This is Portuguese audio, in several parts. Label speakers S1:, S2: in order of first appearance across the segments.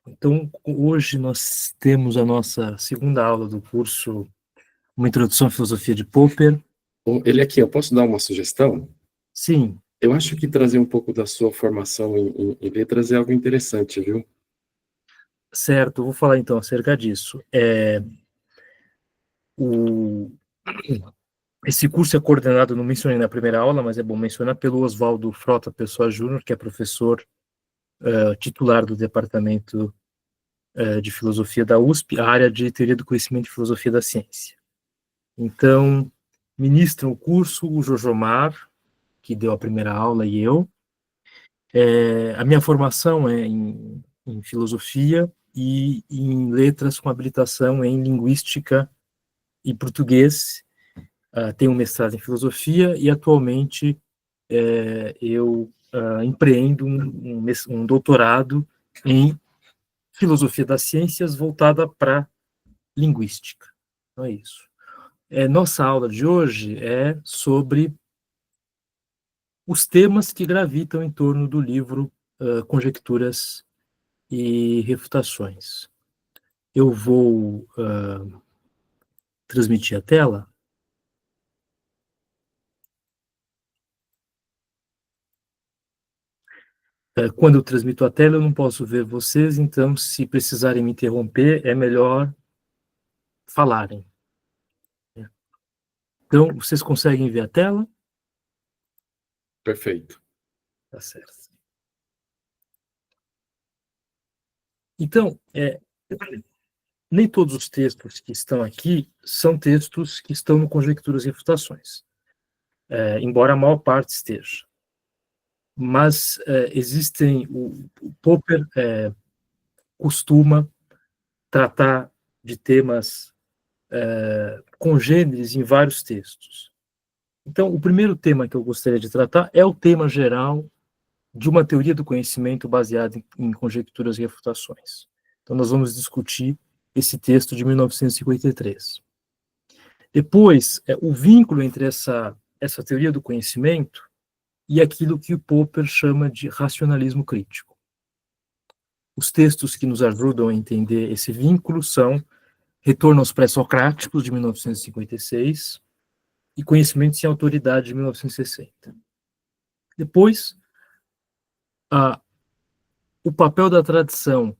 S1: Então, hoje nós temos a nossa segunda aula do curso Uma Introdução à Filosofia de Popper.
S2: Ele aqui, eu posso dar uma sugestão?
S1: Sim,
S2: Eu acho que trazer um pouco da sua formação em letras é algo interessante, viu?
S1: certo, vou falar então acerca disso. O, esse curso é coordenado, não mencionei na primeira aula, mas é bom mencionar, pelo Oswaldo Frota Pessoa Júnior, que é professor titular do Departamento de Filosofia da USP, a área de Teoria do Conhecimento e Filosofia da Ciência. Então, ministram o curso o Jojomar, que deu a primeira aula, e eu. A minha formação é em filosofia e em letras com habilitação em linguística e português. Tenho um mestrado em filosofia e atualmente eu empreendo um doutorado em filosofia das ciências voltada para linguística. Então é isso. Nossa aula de hoje é sobre os temas que gravitam em torno do livro Conjecturas e Refutações. Eu vou transmitir a tela. Quando eu transmito a tela, eu não posso ver vocês, então, se precisarem me interromper, é melhor falarem. Então, vocês conseguem ver a tela?
S2: Perfeito.
S1: Tá certo. Então, nem todos os textos que estão aqui são textos que estão no Conjecturas e Refutações, embora a maior parte esteja. Mas existem, o Popper costuma tratar de temas congêneres em vários textos. Então, o primeiro tema que eu gostaria de tratar é o tema geral de uma teoria do conhecimento baseada em conjecturas e refutações. Então, nós vamos discutir esse texto de 1953. Depois, o vínculo entre essa teoria do conhecimento e aquilo que o Popper chama de racionalismo crítico. Os textos que nos ajudam a entender esse vínculo são Retorno aos Pré-Socráticos, de 1956, e Conhecimento sem Autoridade, de 1960. Depois, o papel da tradição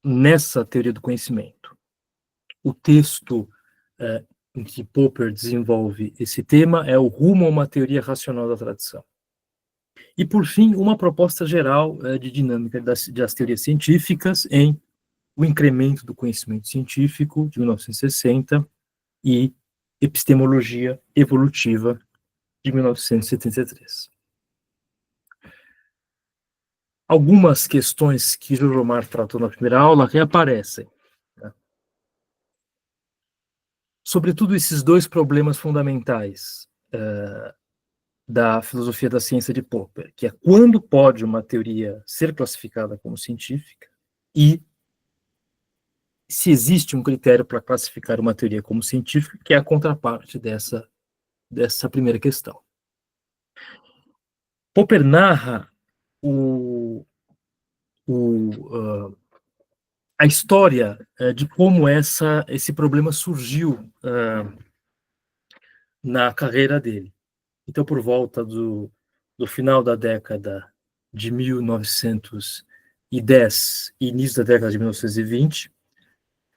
S1: nessa teoria do conhecimento. O texto em que Popper desenvolve esse tema é o Rumo a uma Teoria Racional da Tradição. E, por fim, uma proposta geral de dinâmica das teorias científicas em O Incremento do Conhecimento Científico, de 1960, e Epistemologia Evolutiva, de 1973. Algumas questões que Jojomar tratou na primeira aula reaparecem. Né? Sobretudo esses dois problemas fundamentais da filosofia da ciência de Popper, que é quando pode uma teoria ser classificada como científica e se existe um critério para classificar uma teoria como científica, que é a contraparte dessa primeira questão. Popper narra a história de como esse problema surgiu na carreira dele. Então, por volta do final da década de 1910 e início da década de 1920,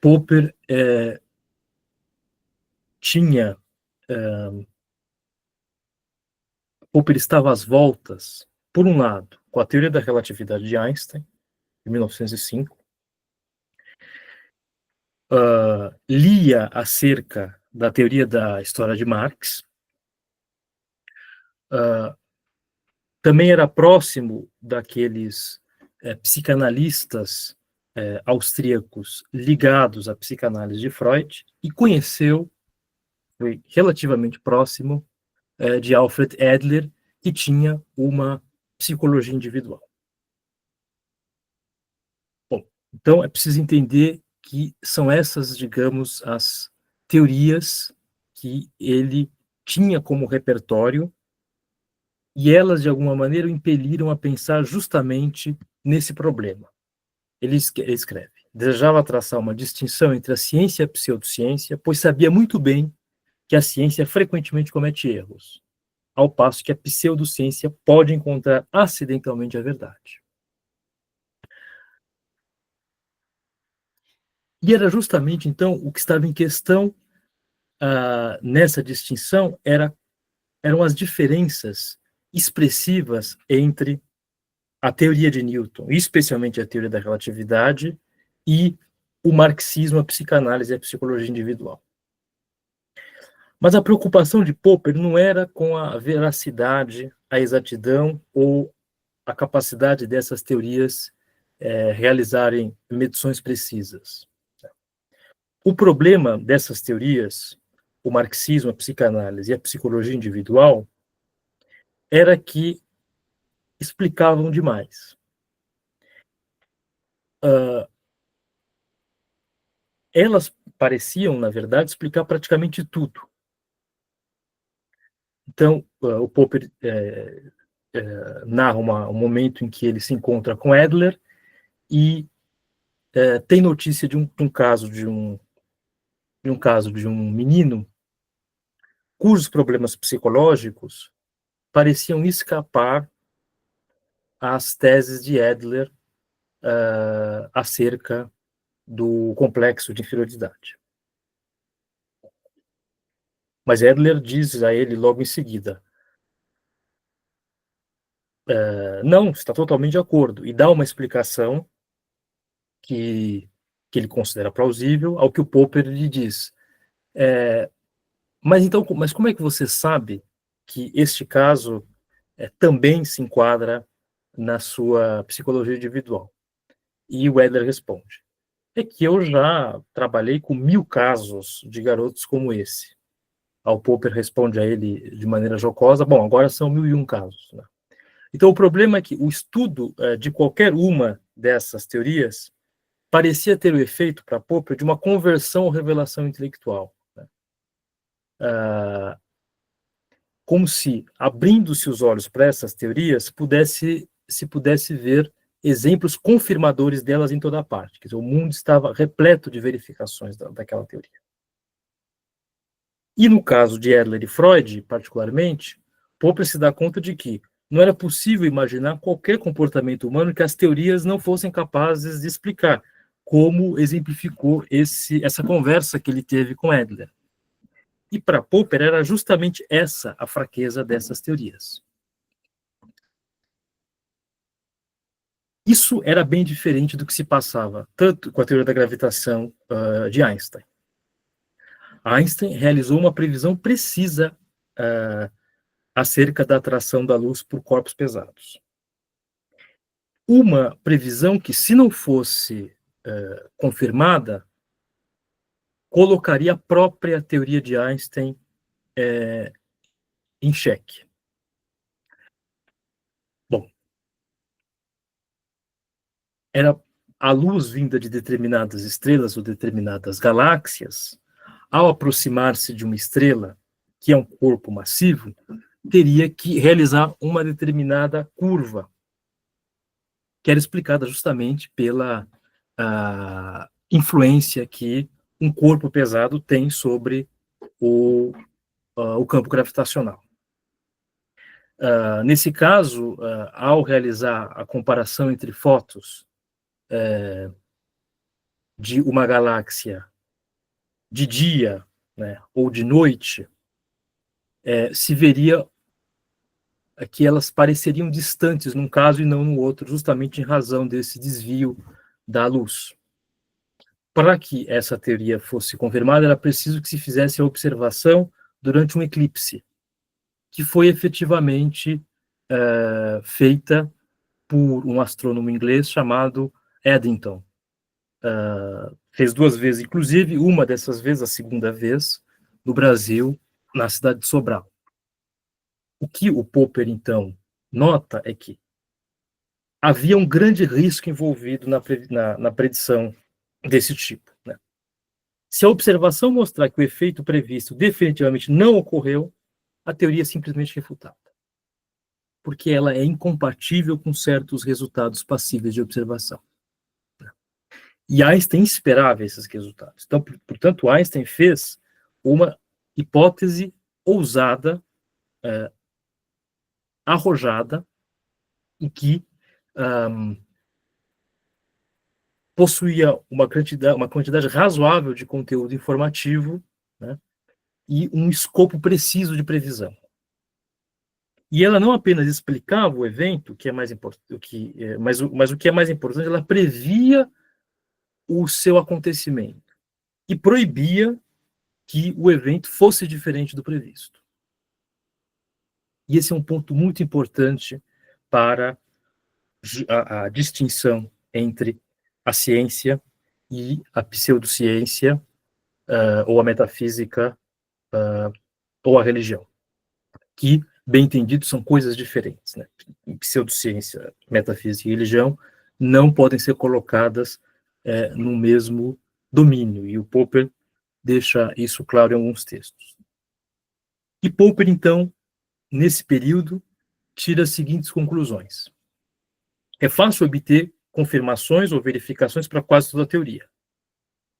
S1: Popper Popper estava às voltas, por um lado, com a teoria da relatividade de Einstein, de 1905, lia acerca da teoria da história de Marx, também era próximo daqueles psicanalistas austríacos ligados à psicanálise de Freud e foi relativamente próximo de Alfred Adler, que tinha uma psicologia individual. Bom, então é preciso entender que são essas, digamos, as teorias que ele tinha como repertório e elas, de alguma maneira, o impeliram a pensar justamente nesse problema. Ele escreve: desejava traçar uma distinção entre a ciência e a pseudociência, pois sabia muito bem que a ciência frequentemente comete erros, ao passo que a pseudociência pode encontrar acidentalmente a verdade. E era justamente, então, o que estava em questão nessa distinção eram as diferenças expressivas entre a teoria de Newton, especialmente a teoria da relatividade, e o marxismo, a psicanálise e a psicologia individual. Mas a preocupação de Popper não era com a veracidade, a exatidão ou a capacidade dessas teorias realizarem medições precisas. O problema dessas teorias, o marxismo, a psicanálise e a psicologia individual, era que explicavam demais. Elas pareciam, na verdade, explicar praticamente tudo. Então, o Popper narra um momento em que ele se encontra com Adler e tem notícia de um caso de um menino cujos problemas psicológicos pareciam escapar às teses de Adler acerca do complexo de inferioridade. Mas Adler diz a ele logo em seguida: não, está totalmente de acordo, e dá uma explicação que ele considera plausível, ao que o Popper lhe diz: mas como é que você sabe que este caso também se enquadra na sua psicologia individual? E o Adler responde: é que eu já trabalhei com 1000 casos de garotos como esse. Ao Popper responde a ele de maneira jocosa: bom, agora são 1001 casos. Né? Então, o problema é que o estudo de qualquer uma dessas teorias parecia ter o efeito para Popper de uma conversão ou revelação intelectual. Né? Como se, abrindo-se os olhos para essas teorias, se pudesse ver exemplos confirmadores delas em toda parte. Quer dizer, o mundo estava repleto de verificações daquela teoria. E no caso de Adler e Freud, particularmente, Popper se dá conta de que não era possível imaginar qualquer comportamento humano que as teorias não fossem capazes de explicar, como exemplificou essa conversa que ele teve com Adler. E para Popper era justamente essa a fraqueza dessas teorias. Isso era bem diferente do que se passava tanto com a teoria da gravitação de Einstein. Einstein realizou uma previsão precisa acerca da atração da luz por corpos pesados. Uma previsão que, se não fosse confirmada, colocaria a própria teoria de Einstein em xeque. Bom, era a luz vinda de determinadas estrelas ou determinadas galáxias, ao aproximar-se de uma estrela, que é um corpo massivo, teria que realizar uma determinada curva, que era explicada justamente pela influência que um corpo pesado tem sobre o campo gravitacional. Nesse caso, ao realizar a comparação entre fotos de uma galáxia de dia, né, ou de noite, se veria que elas pareceriam distantes num caso e não no outro, justamente em razão desse desvio da luz. Para que essa teoria fosse confirmada, era preciso que se fizesse a observação durante um eclipse, que foi efetivamente feita por um astrônomo inglês chamado Eddington. Fez 2 vezes, inclusive, uma dessas vezes, a segunda vez, no Brasil, na cidade de Sobral. O que o Popper, então, nota é que havia um grande risco envolvido na predição desse tipo. Né? Se a observação mostrar que o efeito previsto definitivamente não ocorreu, a teoria é simplesmente refutada. porque ela é incompatível com certos resultados passíveis de observação. E Einstein esperava esses resultados. Então, portanto, Einstein fez uma hipótese ousada, arrojada, em que possuía uma quantidade razoável de conteúdo informativo, né, e um escopo preciso de previsão. E ela não apenas explicava o evento, que é mais importante, mas o que é mais importante, ela previa o seu acontecimento e proibia que o evento fosse diferente do previsto. E esse é um ponto muito importante para a distinção entre a ciência e a pseudociência, ou a metafísica, ou a religião, que, bem entendido, são coisas diferentes, né? Pseudociência, metafísica e religião não podem ser colocadas no mesmo domínio, e o Popper deixa isso claro em alguns textos. E Popper, então, nesse período, tira as seguintes conclusões. É fácil obter confirmações ou verificações para quase toda a teoria,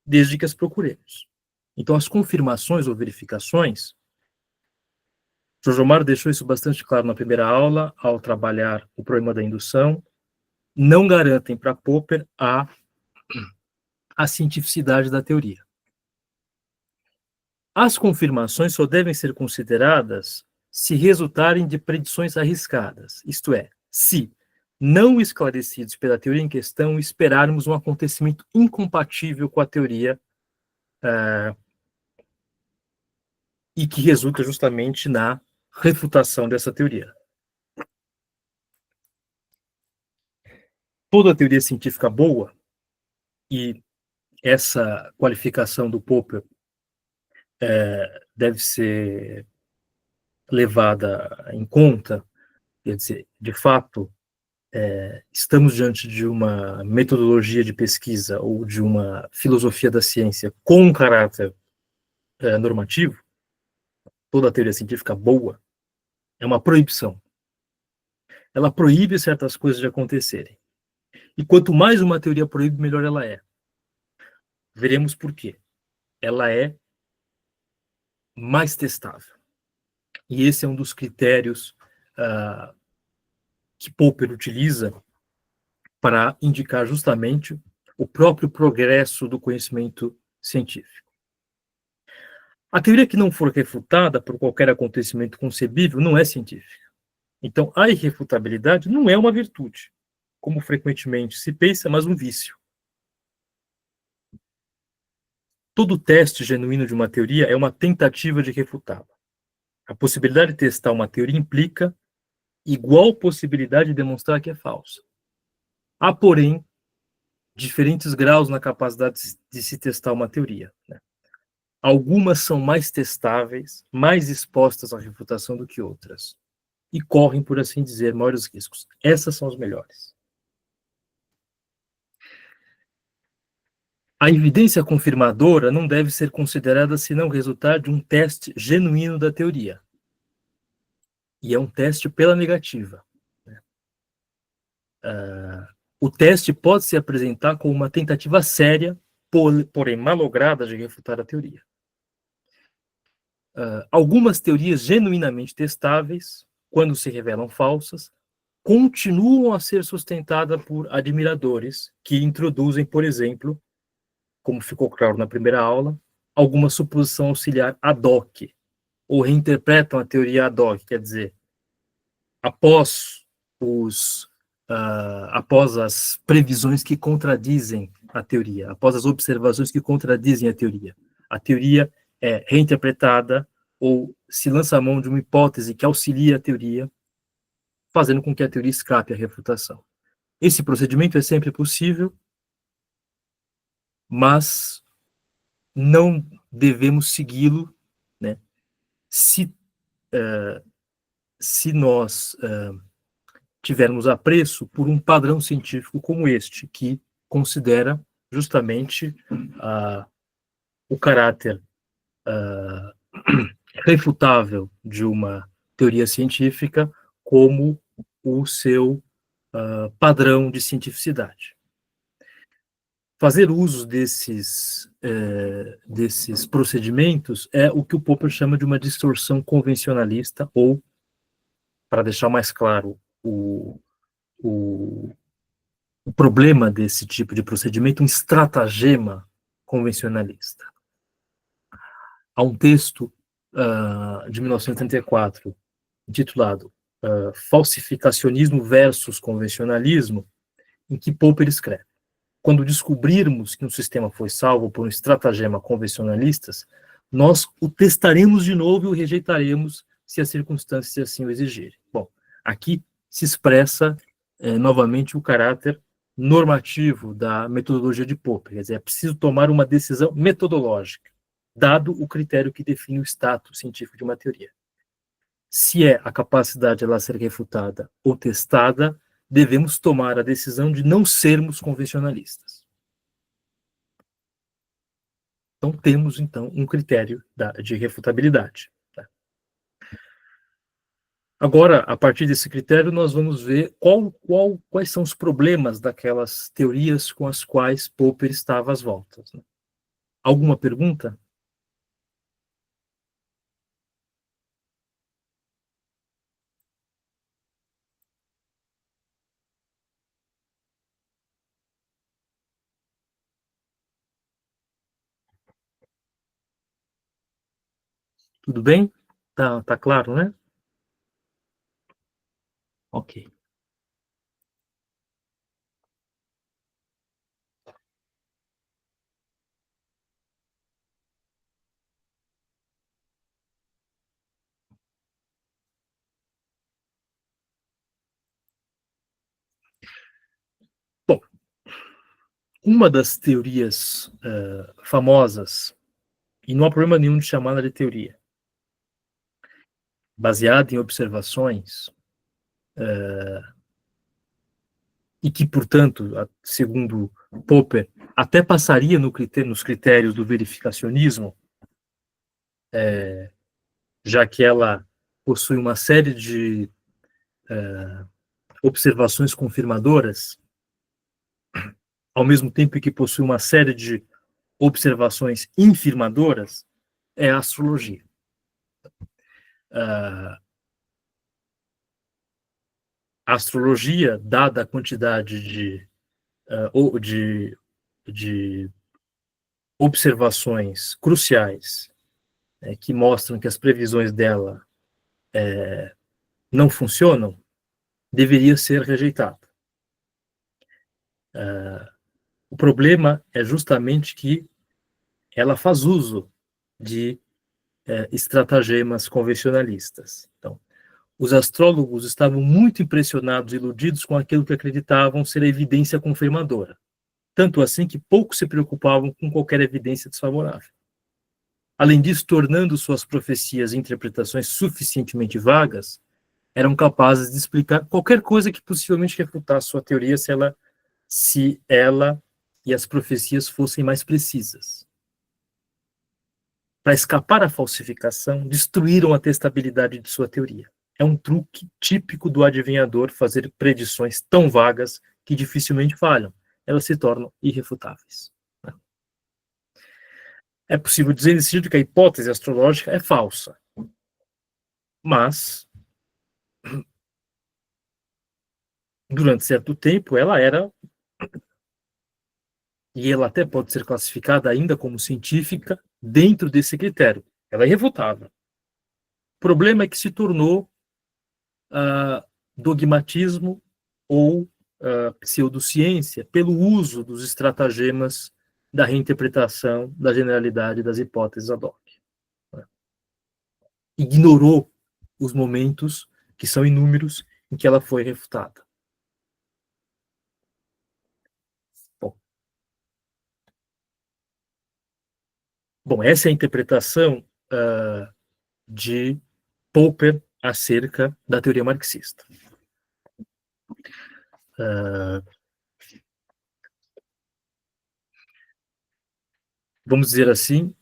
S1: desde que as procuremos. Então, as confirmações ou verificações, Jorge Omar deixou isso bastante claro na primeira aula, ao trabalhar o problema da indução, não garantem para Popper a cientificidade da teoria. As confirmações só devem ser consideradas se resultarem de predições arriscadas, isto é, se, não esclarecidos pela teoria em questão, esperarmos um acontecimento incompatível com a teoria e que resulta justamente na refutação dessa teoria. Toda teoria científica boa, e essa qualificação do Popper deve ser levada em conta, quer dizer, de fato, estamos diante de uma metodologia de pesquisa ou de uma filosofia da ciência com um caráter normativo. Toda teoria científica boa é uma proibição. Ela proíbe certas coisas de acontecerem. E quanto mais uma teoria proíbe, melhor ela é. Veremos por quê. Ela é mais testável. E esse é um dos critérios que Popper utiliza para indicar justamente o próprio progresso do conhecimento científico. A teoria que não for refutada por qualquer acontecimento concebível não é científica. Então, a irrefutabilidade não é uma virtude, como frequentemente se pensa, mas um vício. Todo teste genuíno de uma teoria é uma tentativa de refutá-la. A possibilidade de testar uma teoria implica igual possibilidade de demonstrar que é falsa. Há, porém, diferentes graus na capacidade de se testar uma teoria, né? Algumas são mais testáveis, mais expostas à refutação do que outras, e correm, por assim dizer, maiores riscos. Essas são as melhores. A evidência confirmadora não deve ser considerada senão resultado de um teste genuíno da teoria. E é um teste pela negativa. O teste pode se apresentar como uma tentativa séria, porém malograda, de refutar a teoria. Algumas teorias genuinamente testáveis, quando se revelam falsas, continuam a ser sustentadas por admiradores que introduzem, por exemplo, como ficou claro na primeira aula, alguma suposição auxiliar ad hoc, ou reinterpretam a teoria ad hoc, quer dizer, após as previsões que contradizem a teoria, após as observações que contradizem a teoria é reinterpretada ou se lança a mão de uma hipótese que auxilia a teoria, fazendo com que a teoria escape à refutação. Esse procedimento é sempre possível, mas não devemos segui-lo, né, se nós tivermos apreço por um padrão científico como este, que considera justamente o caráter refutável de uma teoria científica como o seu padrão de cientificidade. Fazer uso desses procedimentos é o que o Popper chama de uma distorção convencionalista, ou, para deixar mais claro, o problema desse tipo de procedimento, um estratagema convencionalista. Há um texto de 1934, intitulado Falsificacionismo versus Convencionalismo, em que Popper escreve: quando descobrirmos que um sistema foi salvo por um estratagema convencionalistas, nós o testaremos de novo e o rejeitaremos se as circunstâncias assim o exigirem. Bom, aqui se expressa novamente o caráter normativo da metodologia de Popper, quer dizer, é preciso tomar uma decisão metodológica, dado o critério que define o status científico de uma teoria. Se é a capacidade de ela ser refutada ou testada, devemos tomar a decisão de não sermos convencionalistas. Então, temos, então, um critério de refutabilidade. Tá? Agora, a partir desse critério, nós vamos ver quais são os problemas daquelas teorias com as quais Popper estava às voltas. Né? Alguma pergunta? Tudo bem? Tá claro, né? Ok. Bom, uma das teorias famosas, e não há problema nenhum de chamá-la de teoria, baseada em observações, e que, portanto, segundo Popper, até passaria nos critérios do verificacionismo, já que ela possui uma série de observações confirmadoras, ao mesmo tempo que possui uma série de observações infirmadoras, é a astrologia. A astrologia, dada a quantidade de observações cruciais que mostram que as previsões dela não funcionam, deveria ser rejeitada. O problema é justamente que ela faz uso de estratagemas convencionalistas. Então, os astrólogos estavam muito impressionados e iludidos com aquilo que acreditavam ser a evidência confirmadora. Tanto assim que pouco se preocupavam com qualquer evidência desfavorável. Além disso, tornando suas profecias e interpretações suficientemente vagas, eram capazes de explicar qualquer coisa que possivelmente refutasse sua teoria se ela e as profecias fossem mais precisas. Para escapar à falsificação, destruíram a testabilidade de sua teoria. É um truque típico do adivinhador fazer predições tão vagas que dificilmente falham. Elas se tornam irrefutáveis. É possível dizer nesse sentido que a hipótese astrológica é falsa. Mas, durante certo tempo, ela era, e ela até pode ser classificada ainda como científica, dentro desse critério. Ela é irrefutável. O problema é que se tornou dogmatismo ou pseudociência pelo uso dos estratagemas da reinterpretação da generalidade das hipóteses ad hoc. Ignorou os momentos, que são inúmeros, em que ela foi refutada. Bom, essa é a interpretação de Popper acerca da teoria marxista. Vamos dizer assim,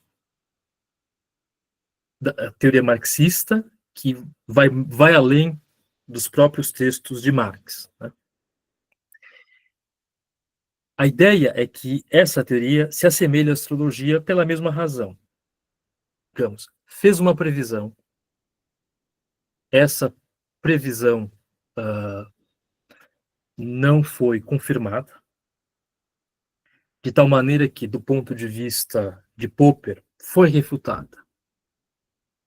S1: da teoria marxista, que vai além dos próprios textos de Marx, né? A ideia é que essa teoria se assemelha à astrologia pela mesma razão. Digamos, fez uma previsão, essa previsão não foi confirmada, de tal maneira que, do ponto de vista de Popper, foi refutada.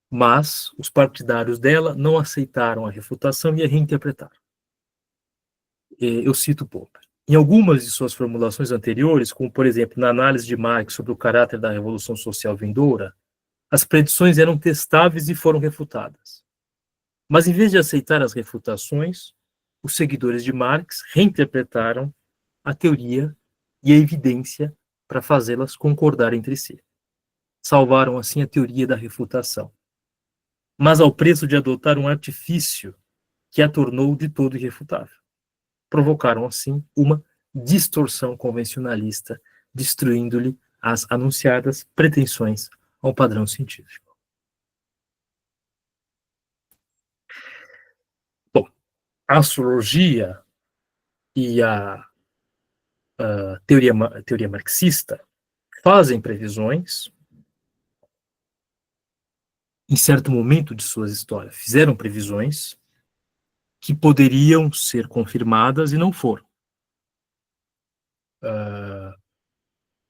S1: Mas os partidários dela não aceitaram a refutação e a reinterpretaram. Eu cito Popper. Em algumas de suas formulações anteriores, como, por exemplo, na análise de Marx sobre o caráter da Revolução Social vindoura, as predições eram testáveis e foram refutadas. Mas, em vez de aceitar as refutações, os seguidores de Marx reinterpretaram a teoria e a evidência para fazê-las concordar entre si. Salvaram, assim, a teoria da refutação, mas ao preço de adotar um artifício que a tornou de todo irrefutável. Provocaram, assim, uma distorção convencionalista, destruindo-lhe as anunciadas pretensões ao padrão científico. Bom, a astrologia e a teoria marxista fazem previsões, em certo momento de suas histórias, fizeram previsões que poderiam ser confirmadas e não foram.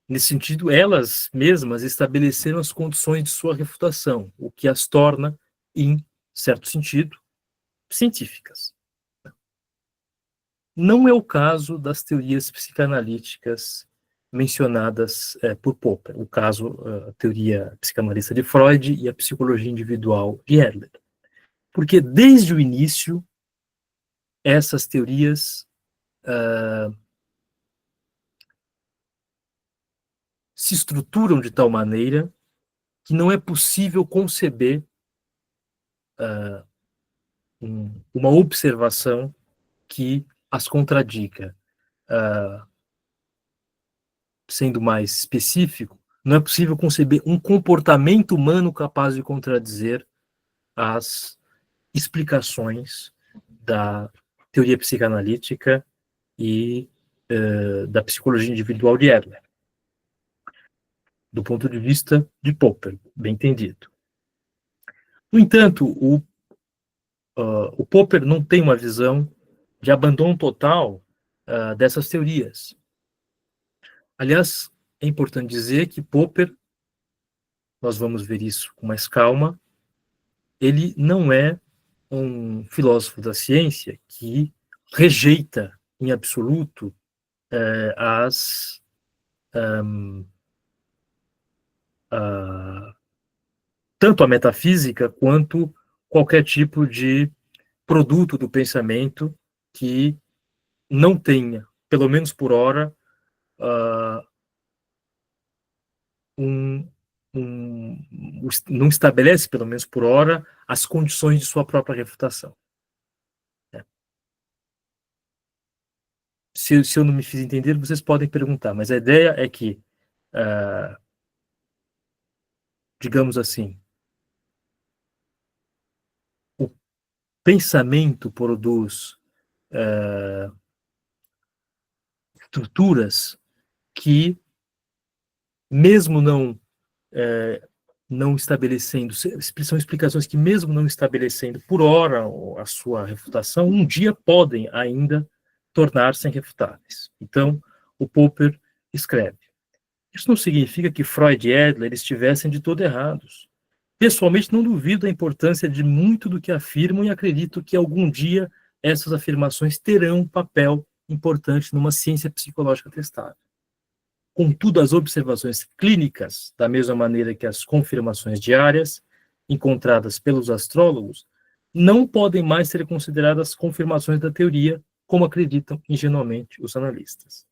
S1: Nesse sentido, elas mesmas estabeleceram as condições de sua refutação, o que as torna, em certo sentido, científicas. Não é o caso das teorias psicanalíticas mencionadas por Popper, o caso, a teoria psicanalista de Freud e a psicologia individual de Adler. Porque, desde o início, essas teorias se estruturam de tal maneira que não é possível conceber uma observação que as contradiga. Sendo mais específico, não é possível conceber um comportamento humano capaz de contradizer as explicações da teoria psicanalítica e da psicologia individual de Adler, do ponto de vista de Popper, bem entendido. No entanto, o Popper não tem uma visão de abandono total dessas teorias. Aliás, é importante dizer que Popper, nós vamos ver isso com mais calma, ele não é um filósofo da ciência que rejeita em absoluto tanto a metafísica quanto qualquer tipo de produto do pensamento que não tenha, pelo menos por hora, não estabelece, pelo menos por hora, as condições de sua própria refutação. Se eu não me fiz entender, vocês podem perguntar, mas a ideia é que, digamos assim, o pensamento produz estruturas que, mesmo não estabelecendo, são explicações que, mesmo não estabelecendo por hora a sua refutação, um dia podem ainda tornar-se irrefutáveis. Então, o Popper escreve: isso não significa que Freud e Adler estivessem de todo errados. Pessoalmente, não duvido da importância de muito do que afirmam e acredito que algum dia essas afirmações terão um papel importante numa ciência psicológica testável. Contudo, as observações clínicas, da mesma maneira que as confirmações diárias, encontradas pelos astrólogos, não podem mais ser consideradas confirmações da teoria, como acreditam ingenuamente os analistas.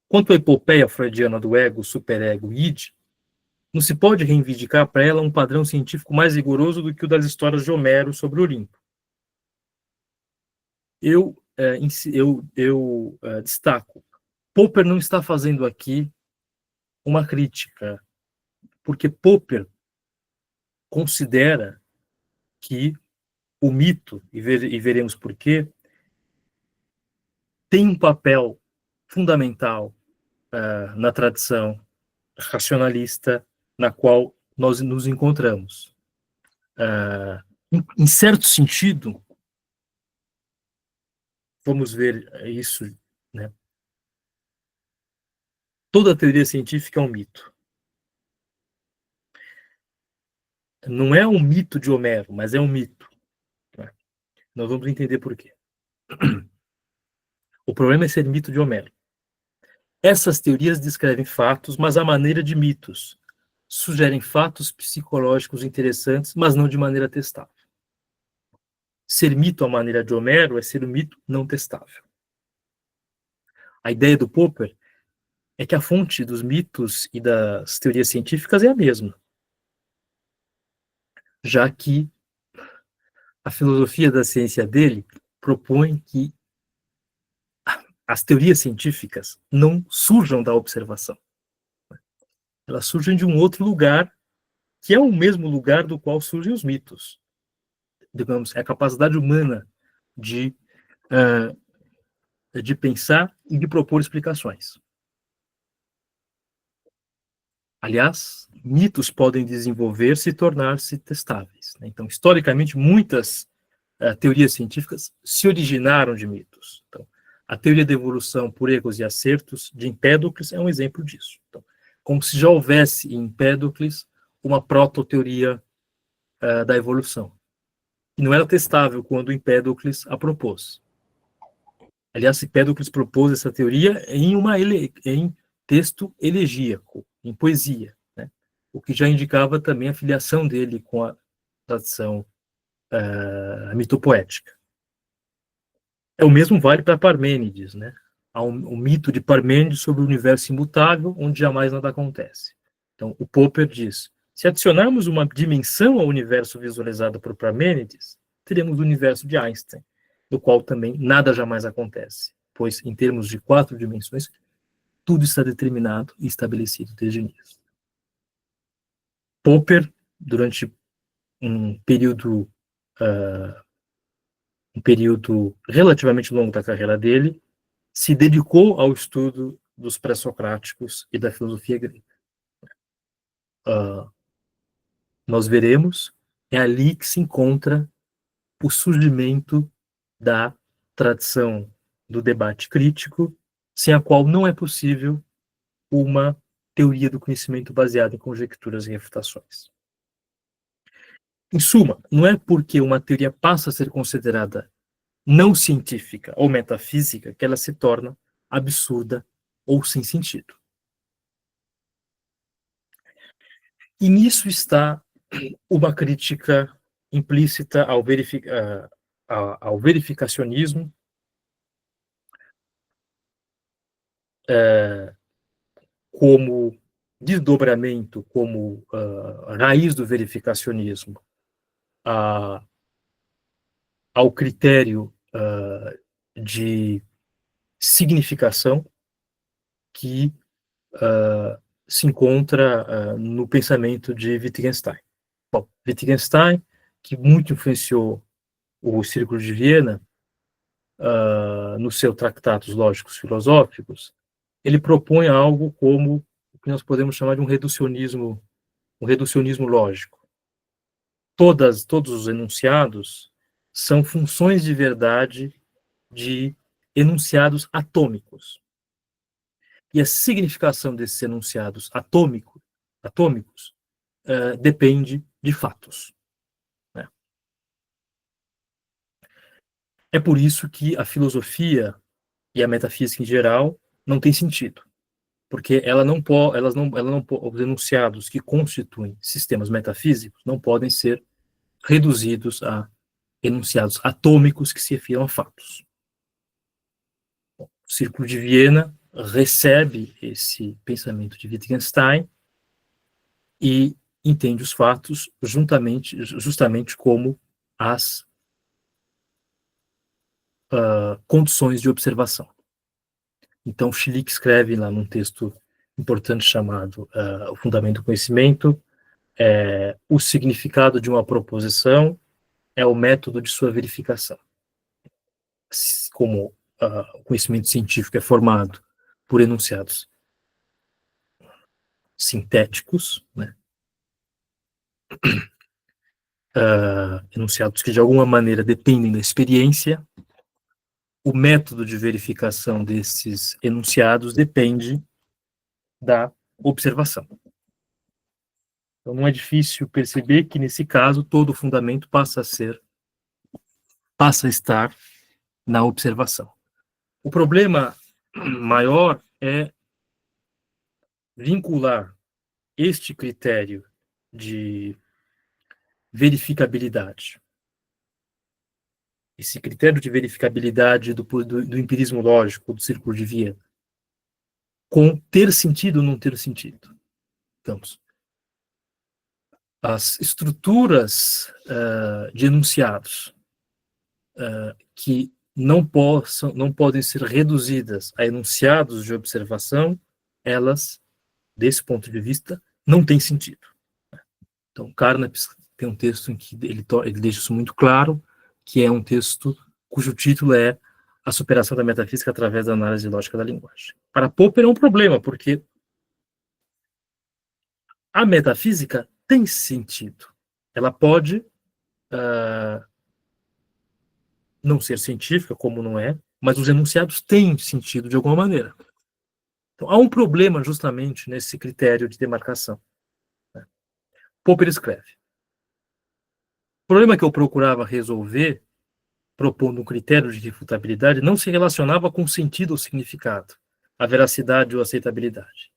S1: Quanto à epopeia freudiana do ego, superego e id, não se pode reivindicar para ela um padrão científico mais rigoroso do que o das histórias de Homero sobre o Olimpo. Eu destaco, Popper não está fazendo aqui uma crítica, porque Popper considera que o mito, e veremos por quê, tem um papel fundamental na tradição racionalista na qual nós nos encontramos. Em certo sentido, vamos ver isso, né? Toda teoria científica é um mito. Não é um mito de Homero, mas é um mito. Né? Nós vamos entender por quê. O problema é ser mito de Homero. Essas teorias descrevem fatos, mas à maneira de mitos. Sugerem fatos psicológicos interessantes, mas não de maneira testável. Ser mito à maneira de Homero é ser um mito não testável. A ideia do Popper é que a fonte dos mitos e das teorias científicas é a mesma, já que a filosofia da ciência dele propõe que as teorias científicas não surjam da observação. Elas surgem de um outro lugar, que é o mesmo lugar do qual surgem os mitos. Digamos, é a capacidade humana de pensar e de propor explicações. Aliás, mitos podem desenvolver-se e tornar-se testáveis. Né? Então, historicamente, muitas teorias científicas se originaram de mitos. Então, a teoria da evolução por erros e acertos de Empédocles é um exemplo disso. Então, como se já houvesse em Empédocles uma proto-teoria da evolução. E não era testável quando Empédocles a propôs. Aliás, Empédocles propôs essa teoria em texto elegíaco, em poesia, né? O que já indicava também a filiação dele com a tradição mitopoética. O mesmo vale para Parmênides, né? Há um mito de Parmênides sobre o universo imutável, onde jamais nada acontece. Então, o Popper diz, se adicionarmos uma dimensão ao universo visualizado por Parmênides, teremos o universo de Einstein, do qual também nada jamais acontece, pois, em termos de 4 dimensões, tudo está determinado e estabelecido desde o início. Popper, durante um período relativamente longo da carreira dele, se dedicou ao estudo dos pré-socráticos e da filosofia grega. Nós veremos, é ali que se encontra o surgimento da tradição do debate crítico, sem a qual não é possível uma teoria do conhecimento baseada em conjecturas e refutações. Em suma, não é porque uma teoria passa a ser considerada não científica ou metafísica que ela se torna absurda ou sem sentido. E nisso está uma crítica implícita ao verificacionismo, como desdobramento, como raiz do verificacionismo, ao critério de significação que se encontra no pensamento de Wittgenstein. Bom, Wittgenstein, que muito influenciou o Círculo de Viena, nos seus tratados lógicos filosóficos, ele propõe algo como o que nós podemos chamar de um reducionismo lógico. Todos os enunciados são funções de verdade de enunciados atômicos. E a significação desses enunciados atômicos depende de fatos. Né? É por isso que a filosofia e a metafísica em geral não tem sentido, porque os enunciados que constituem sistemas metafísicos não podem ser reduzidos a enunciados atômicos que se refiram a fatos. O Círculo de Viena recebe esse pensamento de Wittgenstein e entende os fatos justamente como as condições de observação. Então, Schlick escreve lá num texto importante chamado O Fundamento do Conhecimento, o significado de uma proposição é o método de sua verificação. Como o conhecimento científico é formado por enunciados sintéticos, né? Enunciados que de alguma maneira dependem da experiência, o método de verificação desses enunciados depende da observação. Então não é difícil perceber que nesse caso todo o fundamento passa a estar na observação. O problema maior é vincular este critério de verificabilidade, esse critério de verificabilidade do empirismo lógico, do círculo de Viena, com ter sentido ou não ter sentido. Então, as estruturas de enunciados que não podem ser reduzidas a enunciados de observação, elas, desse ponto de vista, não têm sentido. Então, Carnap tem um texto em que ele deixa isso muito claro, que é um texto cujo título é A Superação da Metafísica através da Análise Lógica da Linguagem. Para Popper é um problema, porque a metafísica tem sentido. Ela pode não ser científica, como não é, mas os enunciados têm sentido de alguma maneira. Então, há um problema justamente nesse critério de demarcação. Popper escreve: o problema que eu procurava resolver, propondo um critério de refutabilidade, não se relacionava com o sentido ou significado, a veracidade ou aceitabilidade.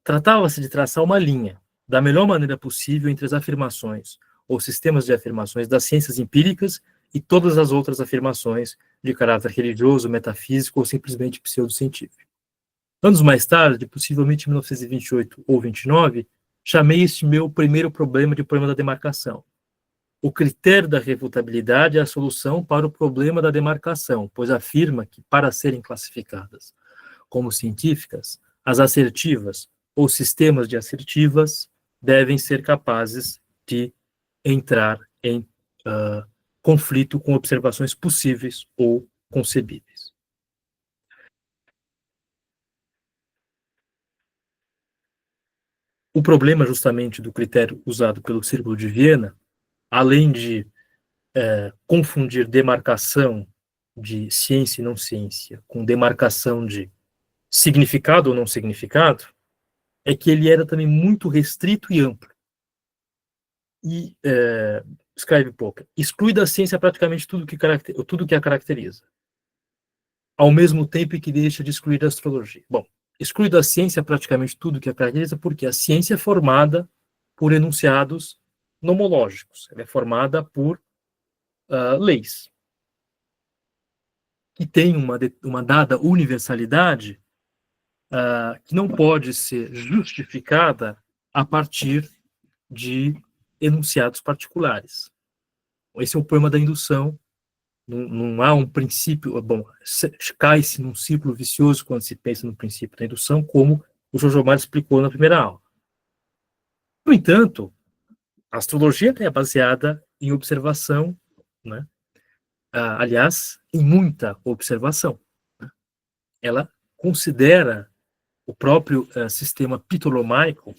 S1: Tratava-se de traçar uma linha, da melhor maneira possível, entre as afirmações ou sistemas de afirmações das ciências empíricas e todas as outras afirmações de caráter religioso, metafísico ou simplesmente pseudocientífico. Anos mais tarde, possivelmente em 1928 ou 29, chamei este meu primeiro problema de problema da demarcação. O critério da refutabilidade é a solução para o problema da demarcação, pois afirma que, para serem classificadas como científicas, as assertivas ou sistemas de assertivas devem ser capazes de entrar em conflito com observações possíveis ou concebíveis. O problema, justamente, do critério usado pelo Círculo de Viena, além de confundir demarcação de ciência e não ciência com demarcação de significado ou não significado, é que ele era também muito restrito e amplo. E, escreve Popper, exclui da ciência praticamente tudo que a caracteriza, ao mesmo tempo que deixa de excluir da astrologia. Bom, exclui da ciência praticamente tudo que a caracteriza porque a ciência é formada por enunciados nomológicos, ela é formada por leis, que tem uma dada universalidade que não pode ser justificada a partir de enunciados particulares. Esse é o problema da indução. Não há um princípio, bom, cai-se num ciclo vicioso quando se pensa no princípio da indução, como o João Gilmar explicou na primeira aula. No entanto, a astrologia é baseada em observação, né? Aliás, em muita observação. Ela considera o próprio sistema ptolomaico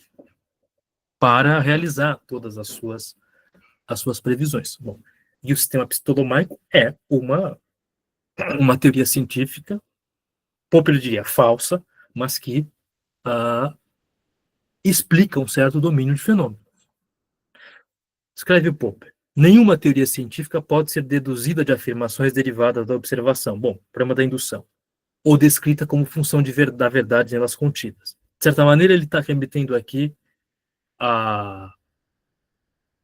S1: para realizar todas as suas previsões. Bom, e o sistema ptolomaico é uma teoria científica, Popper diria falsa, mas que explica um certo domínio de fenômenos. Escreve Popper: nenhuma teoria científica pode ser deduzida de afirmações derivadas da observação, bom, problema da indução, ou descrita como função da verdade nelas contidas. De certa maneira, ele está remetendo aqui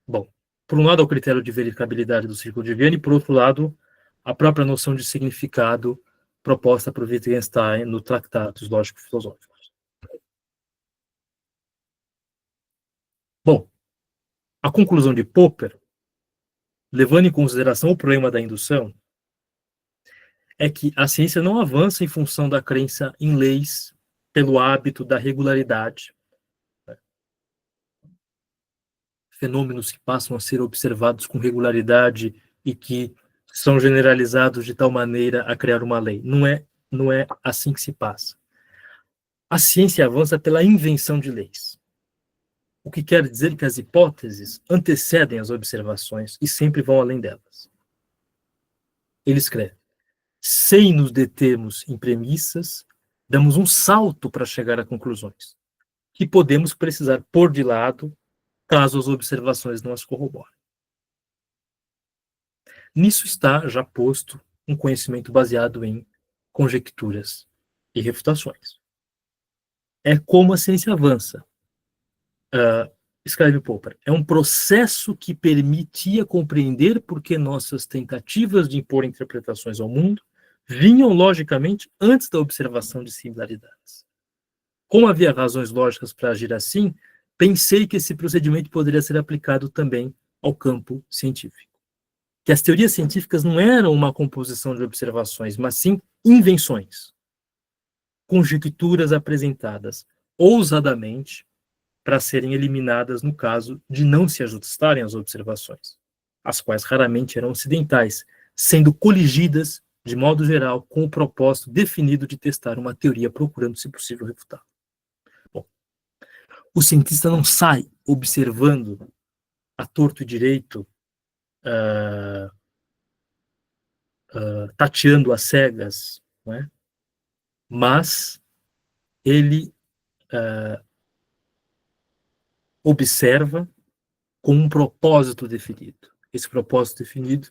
S1: bom, por um lado, ao critério de verificabilidade do Círculo de Viena, e, por outro lado, a própria noção de significado proposta por Wittgenstein no Tratados Lógico-Filosóficos. Bom, a conclusão de Popper, levando em consideração o problema da indução, é que a ciência não avança em função da crença em leis pelo hábito da regularidade. Fenômenos que passam a ser observados com regularidade e que são generalizados de tal maneira a criar uma lei. Não é assim que se passa. A ciência avança pela invenção de leis. O que quer dizer que as hipóteses antecedem as observações e sempre vão além delas. Ele escreve: sem nos determos em premissas, damos um salto para chegar a conclusões, que podemos precisar pôr de lado caso as observações não as corroborem. Nisso está já posto um conhecimento baseado em conjecturas e refutações. É como a ciência avança. Escreve Popper, é um processo que permitia compreender por que nossas tentativas de impor interpretações ao mundo vinham logicamente antes da observação de similaridades. Como havia razões lógicas para agir assim, pensei que esse procedimento poderia ser aplicado também ao campo científico. Que as teorias científicas não eram uma composição de observações, mas sim invenções, conjecturas apresentadas ousadamente para serem eliminadas no caso de não se ajustarem às observações, as quais raramente eram ocidentais, sendo coligidas, de modo geral, com o propósito definido de testar uma teoria procurando, se possível, refutá-la. Bom, o cientista não sai observando a torto e direito, tateando às cegas, não é? Mas ele observa com um propósito definido. Esse propósito definido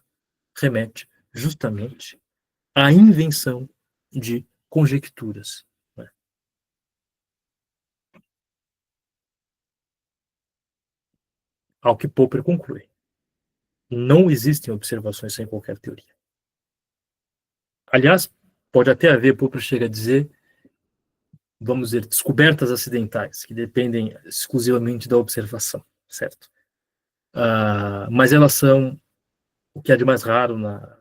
S1: remete justamente à invenção de conjecturas. Né? Ao que Popper conclui. Não existem observações sem qualquer teoria. Aliás, pode até haver, Popper chega a dizer, vamos dizer, descobertas acidentais, que dependem exclusivamente da observação, certo? Mas elas são o que há de mais raro na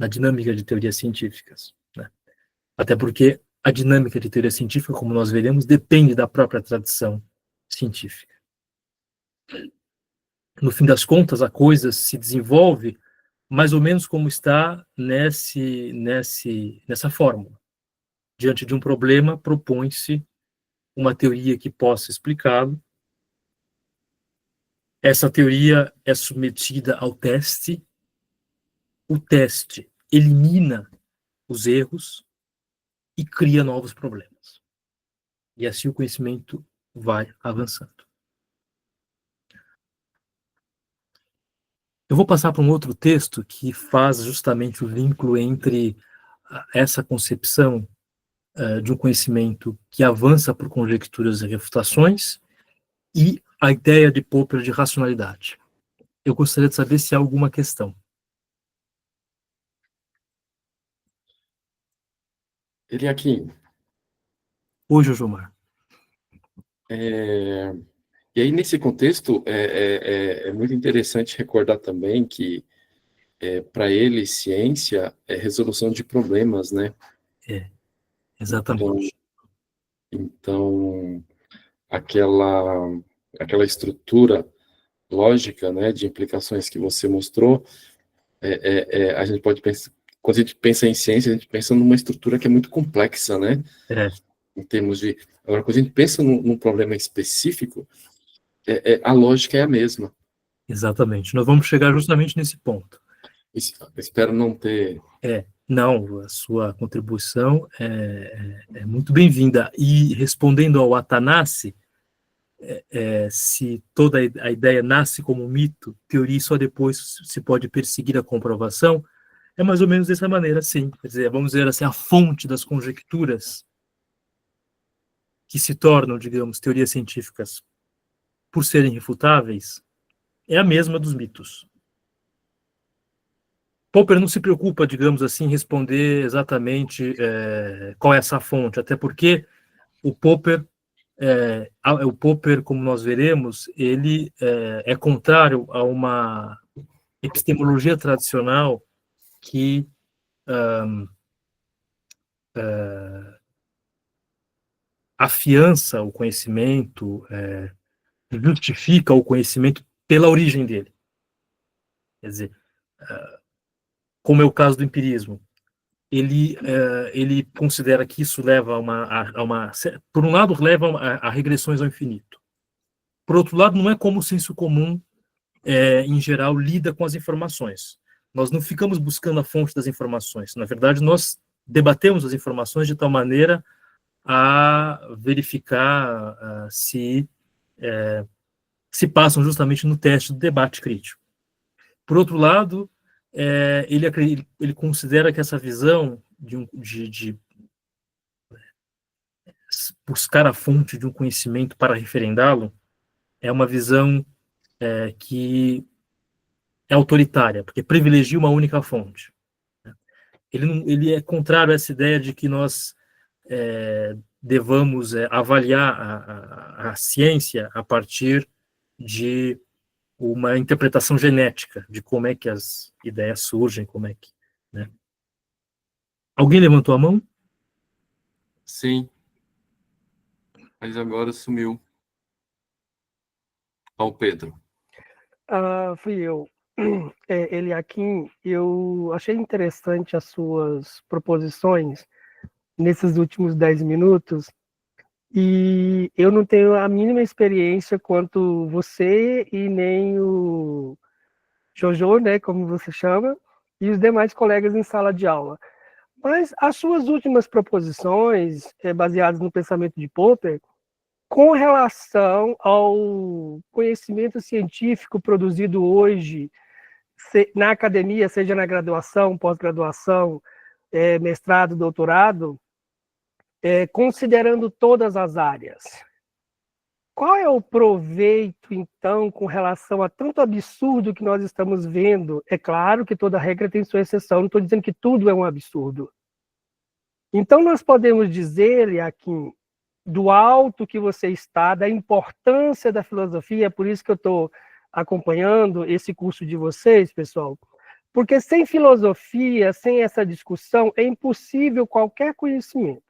S1: dinâmica de teorias científicas. Né? Até porque a dinâmica de teoria científica, como nós veremos, depende da própria tradição científica. No fim das contas, a coisa se desenvolve mais ou menos como está nessa fórmula. Diante de um problema, propõe-se uma teoria que possa explicá-lo. Essa teoria é submetida ao teste. O teste elimina os erros e cria novos problemas. E assim o conhecimento vai avançando. Eu vou passar para um outro texto que faz justamente o vínculo entre essa concepção de um conhecimento que avança por conjecturas e refutações e a ideia de Popper de racionalidade. Eu gostaria de saber se há alguma questão.
S2: Ele aqui.
S1: Oi, Jojomar.
S2: E aí, nesse contexto, é muito interessante recordar também que, para ele, ciência é resolução de problemas, né?
S1: Exatamente.
S2: Então aquela estrutura lógica, né, de implicações que você mostrou, a gente pode pensar, quando a gente pensa em ciência, a gente pensa numa estrutura que é muito complexa, né? Em termos de... Agora, quando a gente pensa num problema específico, a lógica é a mesma.
S1: Exatamente. Nós vamos chegar justamente nesse ponto.
S2: Espero não ter...
S1: Não, a sua contribuição é muito bem-vinda. E respondendo ao Atanassi, se toda a ideia nasce como um mito, teoria e só depois se pode perseguir a comprovação, é mais ou menos dessa maneira, sim. Quer dizer, vamos dizer assim, a fonte das conjecturas que se tornam, digamos, teorias científicas por serem refutáveis, é a mesma dos mitos. Popper não se preocupa, digamos assim, em responder exatamente qual é essa fonte, até porque o Popper, como nós veremos, ele é contrário a uma epistemologia tradicional que afiança o conhecimento, justifica o conhecimento pela origem dele. Quer dizer, como é o caso do empirismo, ele considera que isso leva por um lado, leva a regressões ao infinito. Por outro lado, não é como o senso comum, em geral, lida com as informações. Nós não ficamos buscando a fonte das informações. Na verdade, nós debatemos as informações de tal maneira a verificar se passam justamente no teste do debate crítico. Por outro lado, ele considera que essa visão de buscar a fonte de um conhecimento para referendá-lo é uma visão que é autoritária, porque privilegia uma única fonte. Ele é contrário a essa ideia de que nós devamos avaliar a ciência a partir de uma interpretação genética de como é que as ideias surgem, como é que... Né? Alguém levantou a mão?
S2: Sim, mas agora sumiu. Ao Pedro.
S3: Fui eu. Eliakim, eu achei interessante as suas proposições nesses últimos 10 minutos, e eu não tenho a mínima experiência quanto você e nem o Jojo, né, como você chama, e os demais colegas em sala de aula. Mas as suas últimas proposições, baseadas no pensamento de Popper, com relação ao conhecimento científico produzido hoje na academia, seja na graduação, pós-graduação, mestrado, doutorado, considerando todas as áreas. Qual é o proveito, então, com relação a tanto absurdo que nós estamos vendo? É claro que toda regra tem sua exceção, não estou dizendo que tudo é um absurdo. Então, nós podemos dizer, aqui, do alto que você está, da importância da filosofia, é por isso que eu estou acompanhando esse curso de vocês, pessoal, porque sem filosofia, sem essa discussão, é impossível qualquer conhecimento,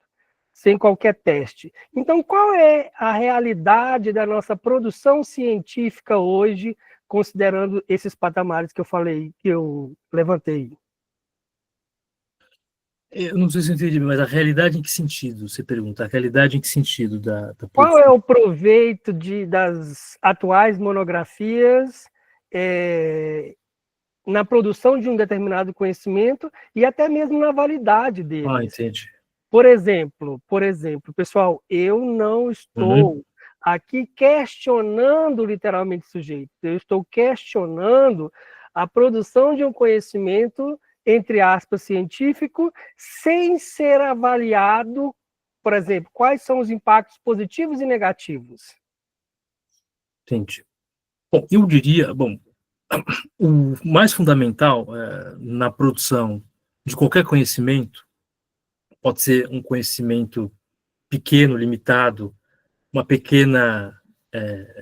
S3: sem qualquer teste. Então, qual é a realidade da nossa produção científica hoje, considerando esses patamares que eu falei, que eu levantei?
S1: Eu não sei se eu entendi, mas a realidade em que sentido? Você pergunta, a realidade em que sentido da
S3: Qual é o proveito das atuais monografias na produção de um determinado conhecimento e até mesmo na validade deles?
S1: Entendi.
S3: Por exemplo, pessoal, eu não estou aqui questionando literalmente o sujeito, eu estou questionando a produção de um conhecimento, entre aspas, científico, sem ser avaliado, por exemplo, quais são os impactos positivos e negativos.
S1: Entendi. Bom, eu diria, o mais fundamental na produção de qualquer conhecimento, pode ser um conhecimento pequeno, limitado, uma pequena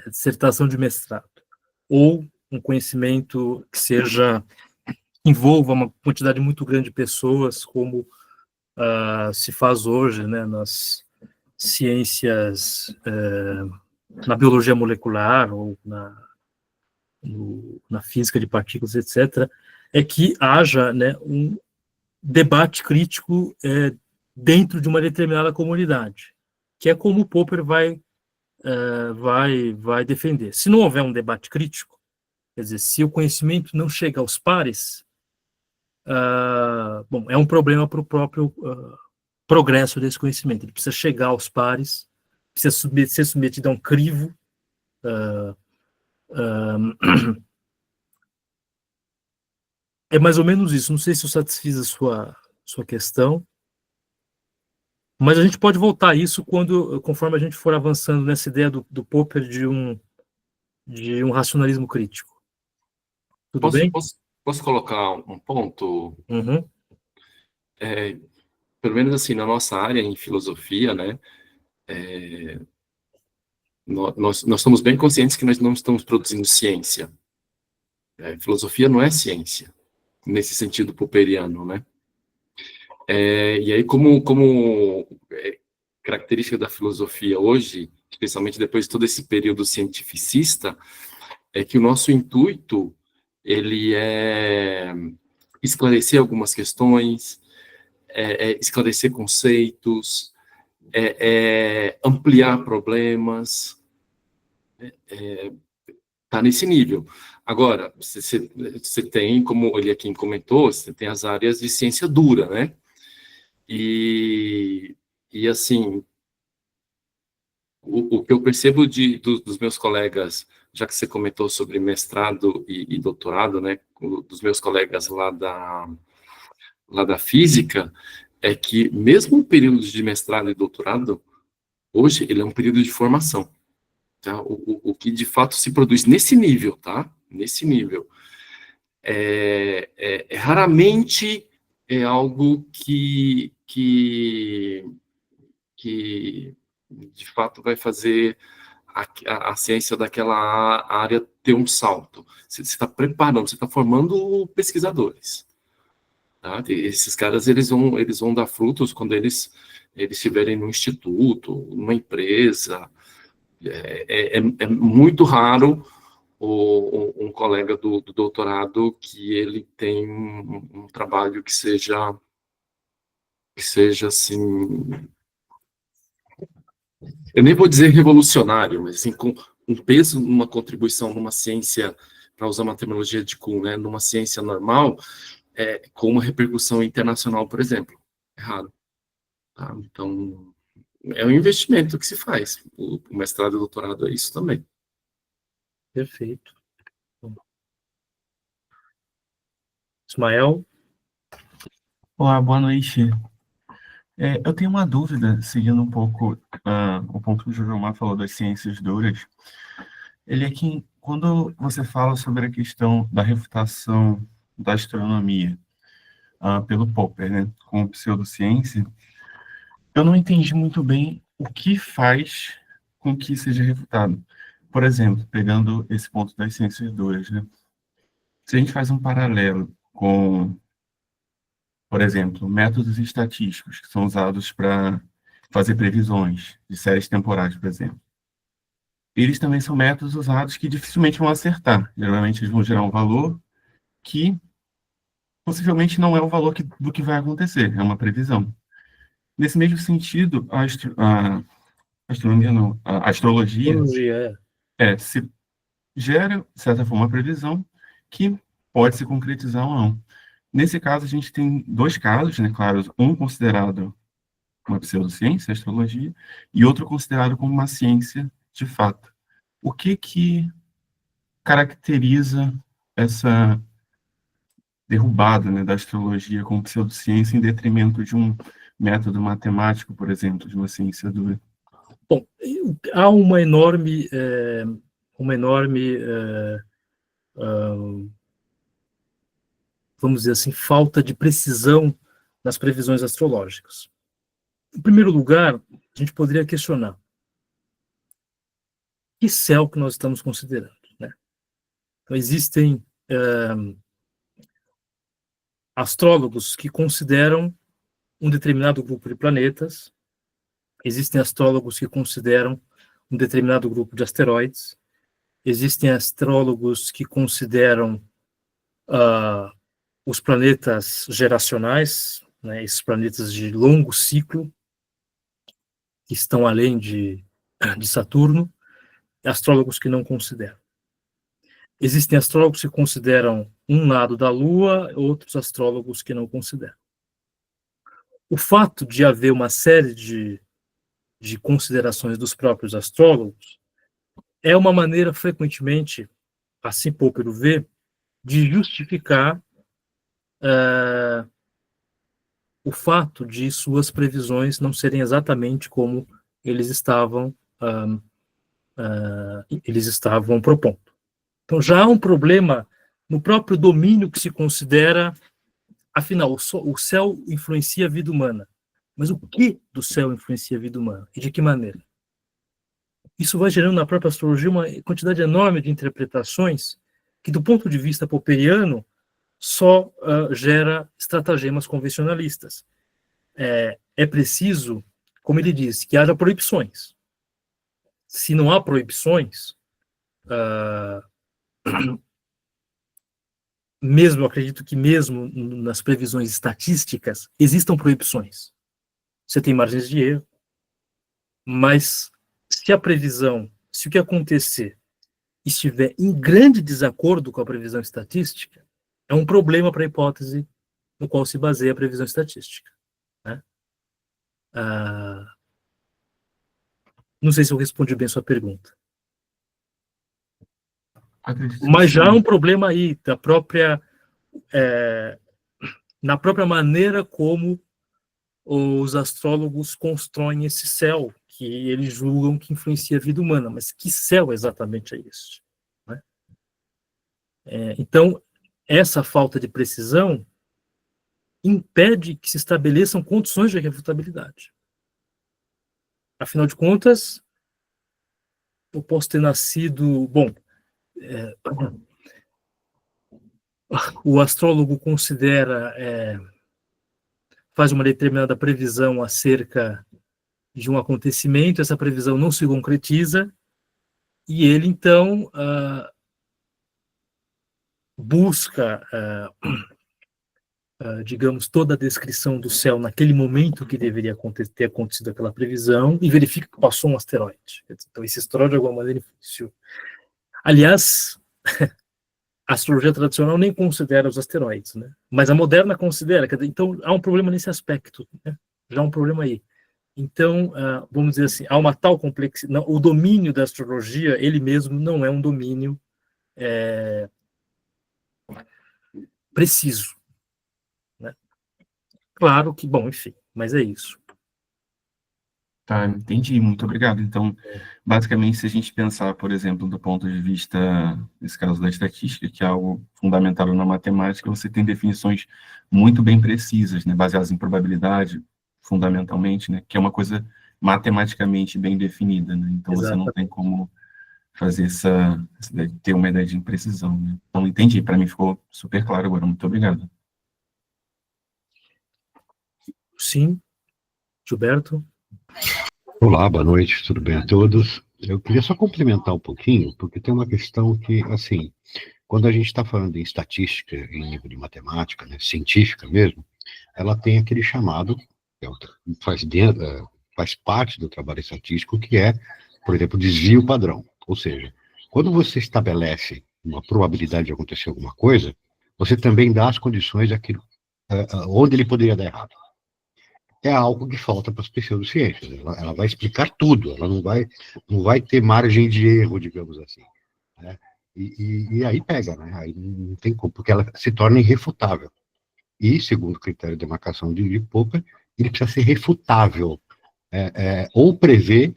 S1: dissertação de mestrado, ou um conhecimento que envolva uma quantidade muito grande de pessoas, como se faz hoje, né, nas ciências, na biologia molecular, ou na física de partículas, etc., é que haja, né, um debate crítico dentro de uma determinada comunidade, que é como o Popper vai defender. Se não houver um debate crítico, quer dizer, se o conhecimento não chega aos pares, é um problema para o próprio progresso desse conhecimento. Ele precisa chegar aos pares, precisa ser submetido a um crivo. É mais ou menos isso. Não sei se eu satisfiz a sua questão, mas a gente pode voltar a isso conforme a gente for avançando nessa ideia do Popper de um racionalismo crítico. Tudo bem?
S2: Posso colocar um ponto?
S1: Uhum.
S2: Pelo menos assim, na nossa área em filosofia, né, nós estamos bem conscientes que nós não estamos produzindo ciência. Filosofia não é ciência, nesse sentido popperiano, né? E aí, como característica da filosofia hoje, especialmente depois de todo esse período cientificista, é que o nosso intuito ele é esclarecer algumas questões, esclarecer conceitos, ampliar problemas, tá nesse nível. Agora, você tem, como ele aqui comentou, você tem as áreas de ciência dura, né? E assim, o que eu percebo dos meus colegas, já que você comentou sobre mestrado e doutorado, né, dos meus colegas lá da física, é que mesmo o período de mestrado e doutorado, hoje, ele é um período de formação. Tá? O que, de fato, se produz nesse nível, tá? Nesse nível. Raramente é algo que de fato, vai fazer a ciência daquela área ter um salto. Você está preparando, você está formando pesquisadores. Tá? Esses caras, eles vão dar frutos quando eles estiverem no instituto, numa empresa. É muito raro um colega do doutorado que ele tem um trabalho que seja assim, eu nem vou dizer revolucionário, mas assim, com um peso numa contribuição numa ciência, para usar uma terminologia de Kuhn, né, numa ciência normal, com uma repercussão internacional, por exemplo. É raro. Tá? Então, é um investimento que se faz. O mestrado e o doutorado é isso também.
S1: Perfeito. Ismael?
S4: Olá, boa noite. Eu tenho uma dúvida, seguindo um pouco o ponto que o Jujomar falou das ciências duras. Ele é que, quando você fala sobre a questão da refutação da astronomia pelo Popper, né, com pseudociência, eu não entendi muito bem o que faz com que seja refutado. Por exemplo, pegando esse ponto das ciências duras, né, se a gente faz um paralelo com, por exemplo, métodos estatísticos que são usados para fazer previsões de séries temporais, por exemplo. Eles também são métodos usados que dificilmente vão acertar. Geralmente eles vão gerar um valor que possivelmente não é o valor do que vai acontecer, é uma previsão. Nesse mesmo sentido, a astronomia não, a astrologia se gera, de certa forma, uma previsão que pode se concretizar ou não. Nesse caso, a gente tem dois casos, né, claro, um considerado uma pseudociência, a astrologia, e outro considerado como uma ciência de fato. O que caracteriza essa derrubada, né, da astrologia como pseudociência em detrimento de um método matemático, por exemplo, de uma ciência dura?
S1: Bom, há uma enorme vamos dizer assim, falta de precisão nas previsões astrológicas. Em primeiro lugar, a gente poderia questionar que céu que nós estamos considerando, né? Então, existem astrólogos que consideram um determinado grupo de planetas, existem astrólogos que consideram um determinado grupo de asteroides, existem astrólogos que consideram os planetas geracionais, né, esses planetas de longo ciclo, que estão além de Saturno, astrólogos que não consideram. Existem astrólogos que consideram um lado da Lua, outros astrólogos que não consideram. O fato de haver uma série de considerações dos próprios astrólogos é uma maneira, frequentemente, assim Popper vê, de justificar o fato de suas previsões não serem exatamente como eles estavam propondo. Então, já há um problema no próprio domínio que se considera, afinal, o céu influencia a vida humana. Mas o que do céu influencia a vida humana? E de que maneira? Isso vai gerando na própria astrologia uma quantidade enorme de interpretações que, do ponto de vista popperiano, só gera estratagemas convencionalistas. É preciso, como ele diz, que haja proibições. Se não há proibições, mesmo, eu acredito que mesmo nas previsões estatísticas, existam proibições. Você tem margens de erro, mas se a previsão, se o que acontecer estiver em grande desacordo com a previsão estatística, é um problema para a hipótese no qual se baseia a previsão estatística, né? Não sei se eu respondi bem a sua pergunta. Mas já há um problema aí da própria, na própria maneira como os astrólogos constroem esse céu, que eles julgam que influencia a vida humana. Mas que céu exatamente é este? Né? Então, essa falta de precisão impede que se estabeleçam condições de refutabilidade. Afinal de contas, eu posso ter nascido... Bom, o astrólogo considera... faz uma determinada previsão acerca de um acontecimento, essa previsão não se concretiza, e ele, então, busca, digamos, toda a descrição do céu naquele momento que deveria ter acontecido aquela previsão, e verifica que passou um asteroide. Então, esse asteroide, de alguma maneira, influenciou. Aliás, a astrologia tradicional nem considera os asteroides, né? Mas a moderna considera. Então, há um problema nesse aspecto, né? Já há um problema aí. Então, vamos dizer assim, há uma tal complexidade. O domínio da astrologia, ele mesmo, não é um domínio preciso. Né? Claro que, bom, enfim, mas é isso.
S4: Tá, entendi, muito obrigado. Então, basicamente, se a gente pensar, por exemplo, do ponto de vista, nesse caso da estatística, que é algo fundamentado na matemática, você tem definições muito bem precisas, né, baseadas em probabilidade, fundamentalmente, né, que é uma coisa matematicamente bem definida, né, então você não tem como fazer ter uma ideia de imprecisão, né. Então, entendi, para mim ficou super claro agora, muito obrigado.
S1: Sim, Gilberto?
S5: Olá, boa noite, tudo bem a todos? Eu queria só complementar um pouquinho, porque tem uma questão que, assim, quando a gente está falando em estatística, em nível de matemática, né, científica mesmo, ela tem aquele chamado, faz parte do trabalho estatístico, que é, por exemplo, desvio padrão. Ou seja, quando você estabelece uma probabilidade de acontecer alguma coisa, você também dá as condições daquilo, onde ele poderia dar errado. É algo que falta para as pseudociências. Ela vai explicar tudo, ela não vai ter margem de erro, digamos assim. Né? E aí pega, né? Aí não tem como, porque ela se torna irrefutável. E, segundo o critério de demarcação de Popper, ele precisa ser refutável, ou prever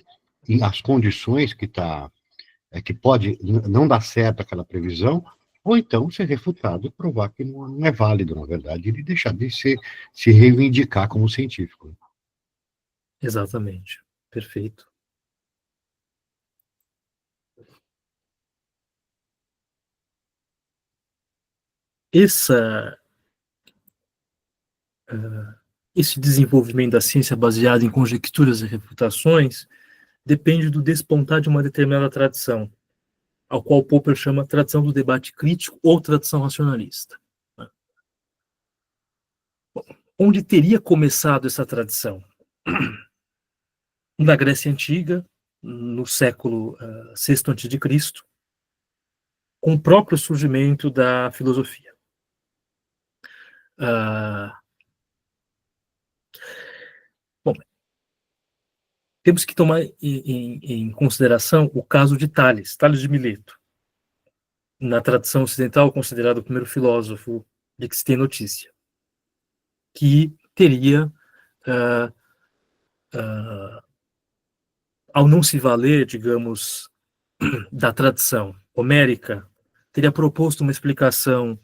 S5: as condições que pode não dar certo aquela previsão, ou então ser refutado e provar que não é válido, na verdade, ele deixar de se reivindicar como científico.
S1: Exatamente. Perfeito. Esse desenvolvimento da ciência baseado em conjecturas e refutações depende do despontar de uma determinada tradição, ao qual Popper chama tradição do debate crítico ou tradição racionalista. Onde teria começado essa tradição? Na Grécia Antiga, no século VI a.C., com o próprio surgimento da filosofia. Bom, temos que tomar em consideração o caso de Tales de Mileto. Na tradição ocidental, considerado o primeiro filósofo de que se tem notícia, que teria, ao não se valer, digamos, da tradição homérica, teria proposto uma explicação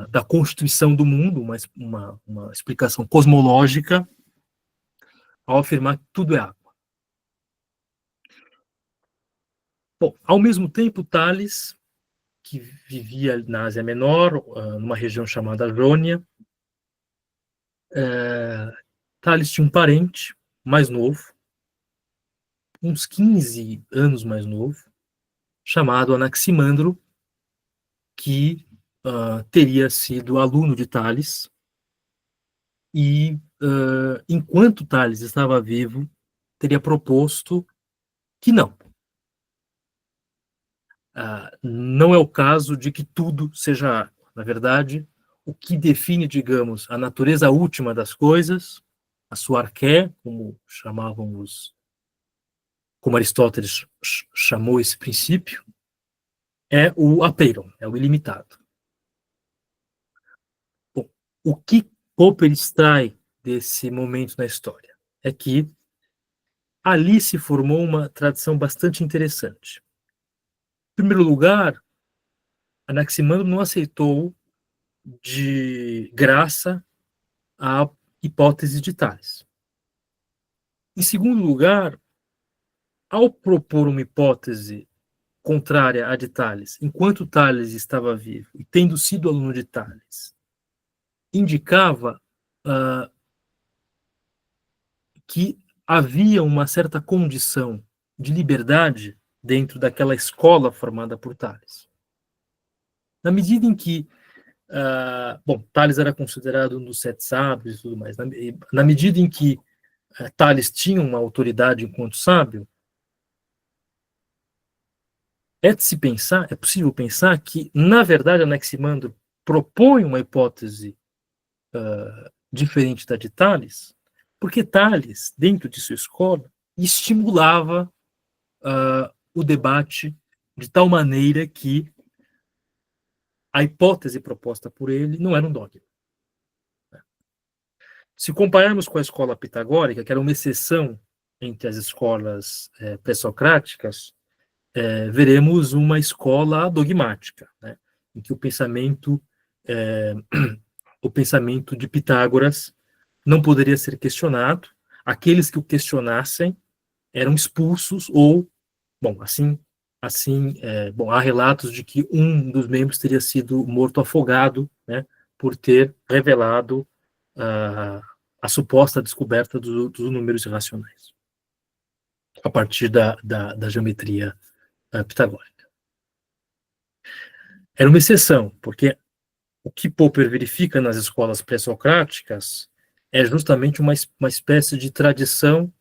S1: da constituição do mundo, uma explicação cosmológica, ao afirmar que tudo é água. Bom, ao mesmo tempo, Tales, que vivia na Ásia Menor, numa região chamada Jônia, Tales tinha um parente mais novo, uns 15 anos mais novo, chamado Anaximandro, que teria sido aluno de Tales e, enquanto Tales estava vivo, teria proposto que não. Não é o caso de que tudo seja água. Na verdade, o que define, digamos, a natureza última das coisas, a sua arqué, como Aristóteles chamou esse princípio, é o apeiron, é o ilimitado. Bom, o que Popper extrai desse momento na história é que ali se formou uma tradição bastante interessante. Em primeiro lugar, Anaximandro não aceitou de graça a hipótese de Tales. Em segundo lugar, ao propor uma hipótese contrária à de Tales, enquanto Tales estava vivo e tendo sido aluno de Tales, indicava que havia uma certa condição de liberdade dentro daquela escola formada por Tales. Na medida em que Tales era considerado um dos 7 sábios e tudo mais, na medida em que Tales tinha uma autoridade enquanto sábio, é possível pensar que, na verdade, Anaximandro propõe uma hipótese diferente da de Tales, porque Tales, dentro de sua escola, estimulava o debate de tal maneira que a hipótese proposta por ele não era um dogma. Se compararmos com a escola pitagórica, que era uma exceção entre as escolas pré-socráticas, veremos uma escola dogmática, né, em que o pensamento de Pitágoras não poderia ser questionado. Aqueles que o questionassem eram expulsos ou, há relatos de que um dos membros teria sido morto afogado, né, por ter revelado a suposta descoberta dos números irracionais a partir da geometria pitagórica. Era uma exceção, porque o que Popper verifica nas escolas pré-socráticas é justamente uma espécie de tradição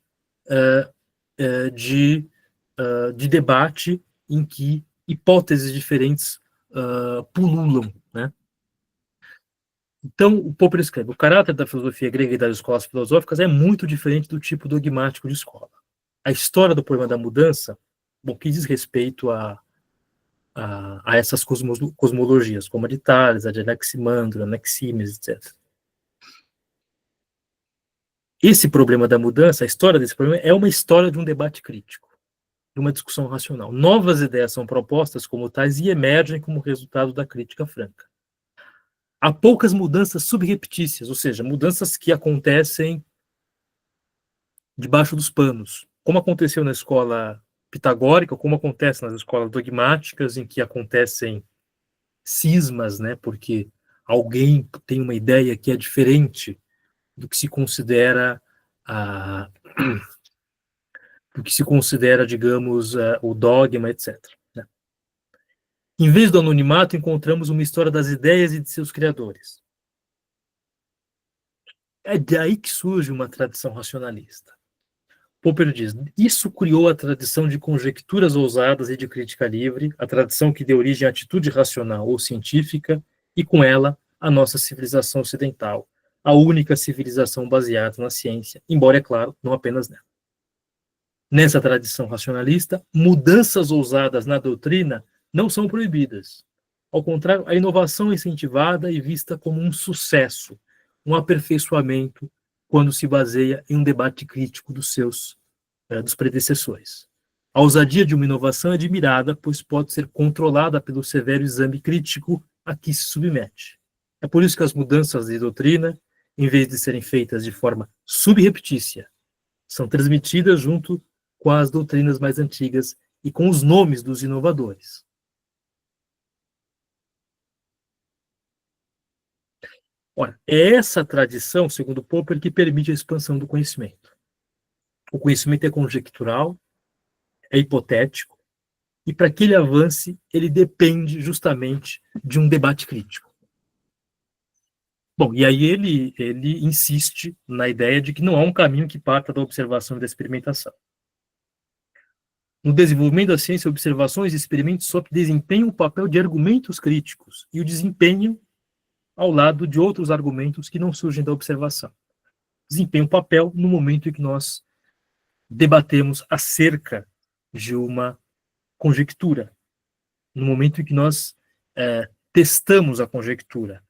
S1: de debate em que hipóteses diferentes pululam, né? Então, o Popper escreve: o caráter da filosofia grega e das escolas filosóficas é muito diferente do tipo dogmático de escola. A história do problema da mudança, que diz respeito a essas cosmologias, como a de Tales, a de Anaximandro, Anaximenes, etc. Esse problema da mudança, a história desse problema, é uma história de um debate crítico, de uma discussão racional. Novas ideias são propostas como tais e emergem como resultado da crítica franca. Há poucas mudanças subreptícias, ou seja, mudanças que acontecem debaixo dos panos, como aconteceu na escola pitagórica, como acontece nas escolas dogmáticas, em que acontecem cismas, né, porque alguém tem uma ideia que é diferente do que se considera digamos, o dogma, etc. Né? Em vez do anonimato, encontramos uma história das ideias e de seus criadores. É daí que surge uma tradição racionalista. Popper diz: isso criou a tradição de conjecturas ousadas e de crítica livre, a tradição que deu origem à atitude racional ou científica, e com ela, a nossa civilização ocidental, a única civilização baseada na ciência, embora, é claro, não apenas nela. Nessa tradição racionalista, mudanças ousadas na doutrina não são proibidas. Ao contrário, a inovação é incentivada e vista como um sucesso, um aperfeiçoamento, quando se baseia em um debate crítico dos predecessores. A ousadia de uma inovação é admirada, pois pode ser controlada pelo severo exame crítico a que se submete. É por isso que as mudanças de doutrina, em vez de serem feitas de forma subreptícia, são transmitidas junto com as doutrinas mais antigas e com os nomes dos inovadores. Ora, é essa tradição, segundo Popper, que permite a expansão do conhecimento. O conhecimento é conjectural, é hipotético, e para que ele avance, ele depende justamente de um debate crítico. Bom, e aí ele insiste na ideia de que não há um caminho que parta da observação e da experimentação. No desenvolvimento da ciência, observações e experimentos só desempenham o papel de argumentos críticos e o desempenham ao lado de outros argumentos que não surgem da observação. Desempenham um papel no momento em que nós debatemos acerca de uma conjectura, no momento em que nós testamos a conjectura.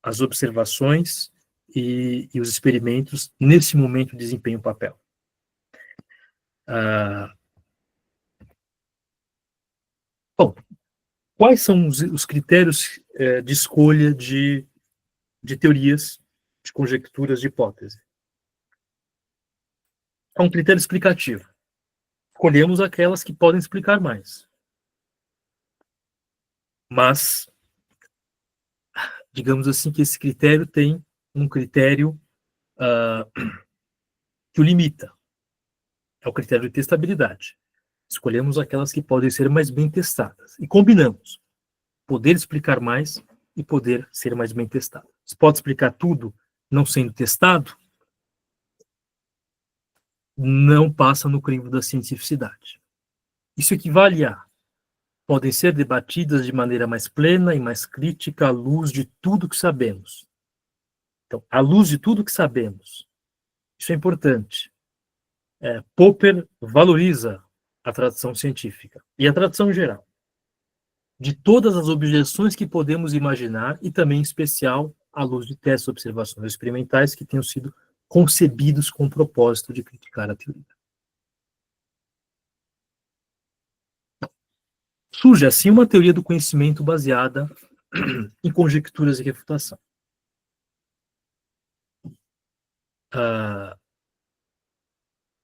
S1: As observações e os experimentos, nesse momento, desempenham um papel. Bom, quais são os critérios de escolha de teorias, de conjecturas, de hipótese? Há um critério explicativo. Escolhemos aquelas que podem explicar mais. Mas, digamos assim, que esse critério tem um critério que o limita. É o critério de testabilidade. Escolhemos aquelas que podem ser mais bem testadas. E combinamos. Poder explicar mais e poder ser mais bem testado. Se pode explicar tudo não sendo testado, não passa no crivo da cientificidade. Isso equivale a podem ser debatidas de maneira mais plena e mais crítica à luz de tudo que sabemos. Então, à luz de tudo que sabemos. Isso é importante. Popper valoriza a tradição científica e a tradição em geral, de todas as objeções que podemos imaginar e também, em especial, à luz de testes e observações experimentais que tenham sido concebidos com o propósito de criticar a teoria. Surge assim uma teoria do conhecimento baseada em conjecturas e refutação.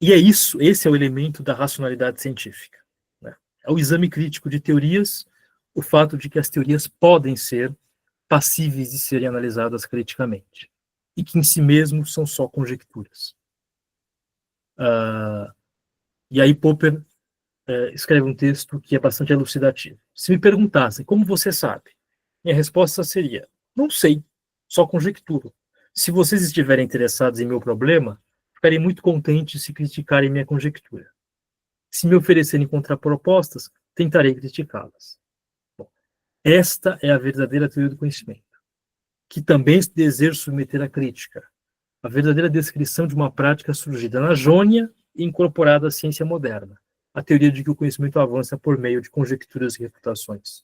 S1: E esse é o elemento da racionalidade científica, né? É o exame crítico de teorias, o fato de que as teorias podem ser passíveis de serem analisadas criticamente, e que em si mesmos são só conjecturas. E aí Popper escreve um texto que é bastante elucidativo. Se me perguntassem, como você sabe? Minha resposta seria, não sei, só conjecturo. Se vocês estiverem interessados em meu problema, ficarei muito contente se criticarem minha conjectura. Se me oferecerem contrapropostas, tentarei criticá-las. Bom, esta é a verdadeira teoria do conhecimento, que também deseja submeter à crítica, a verdadeira descrição de uma prática surgida na Jônia e incorporada à ciência moderna, a teoria de que o conhecimento avança por meio de conjecturas e refutações.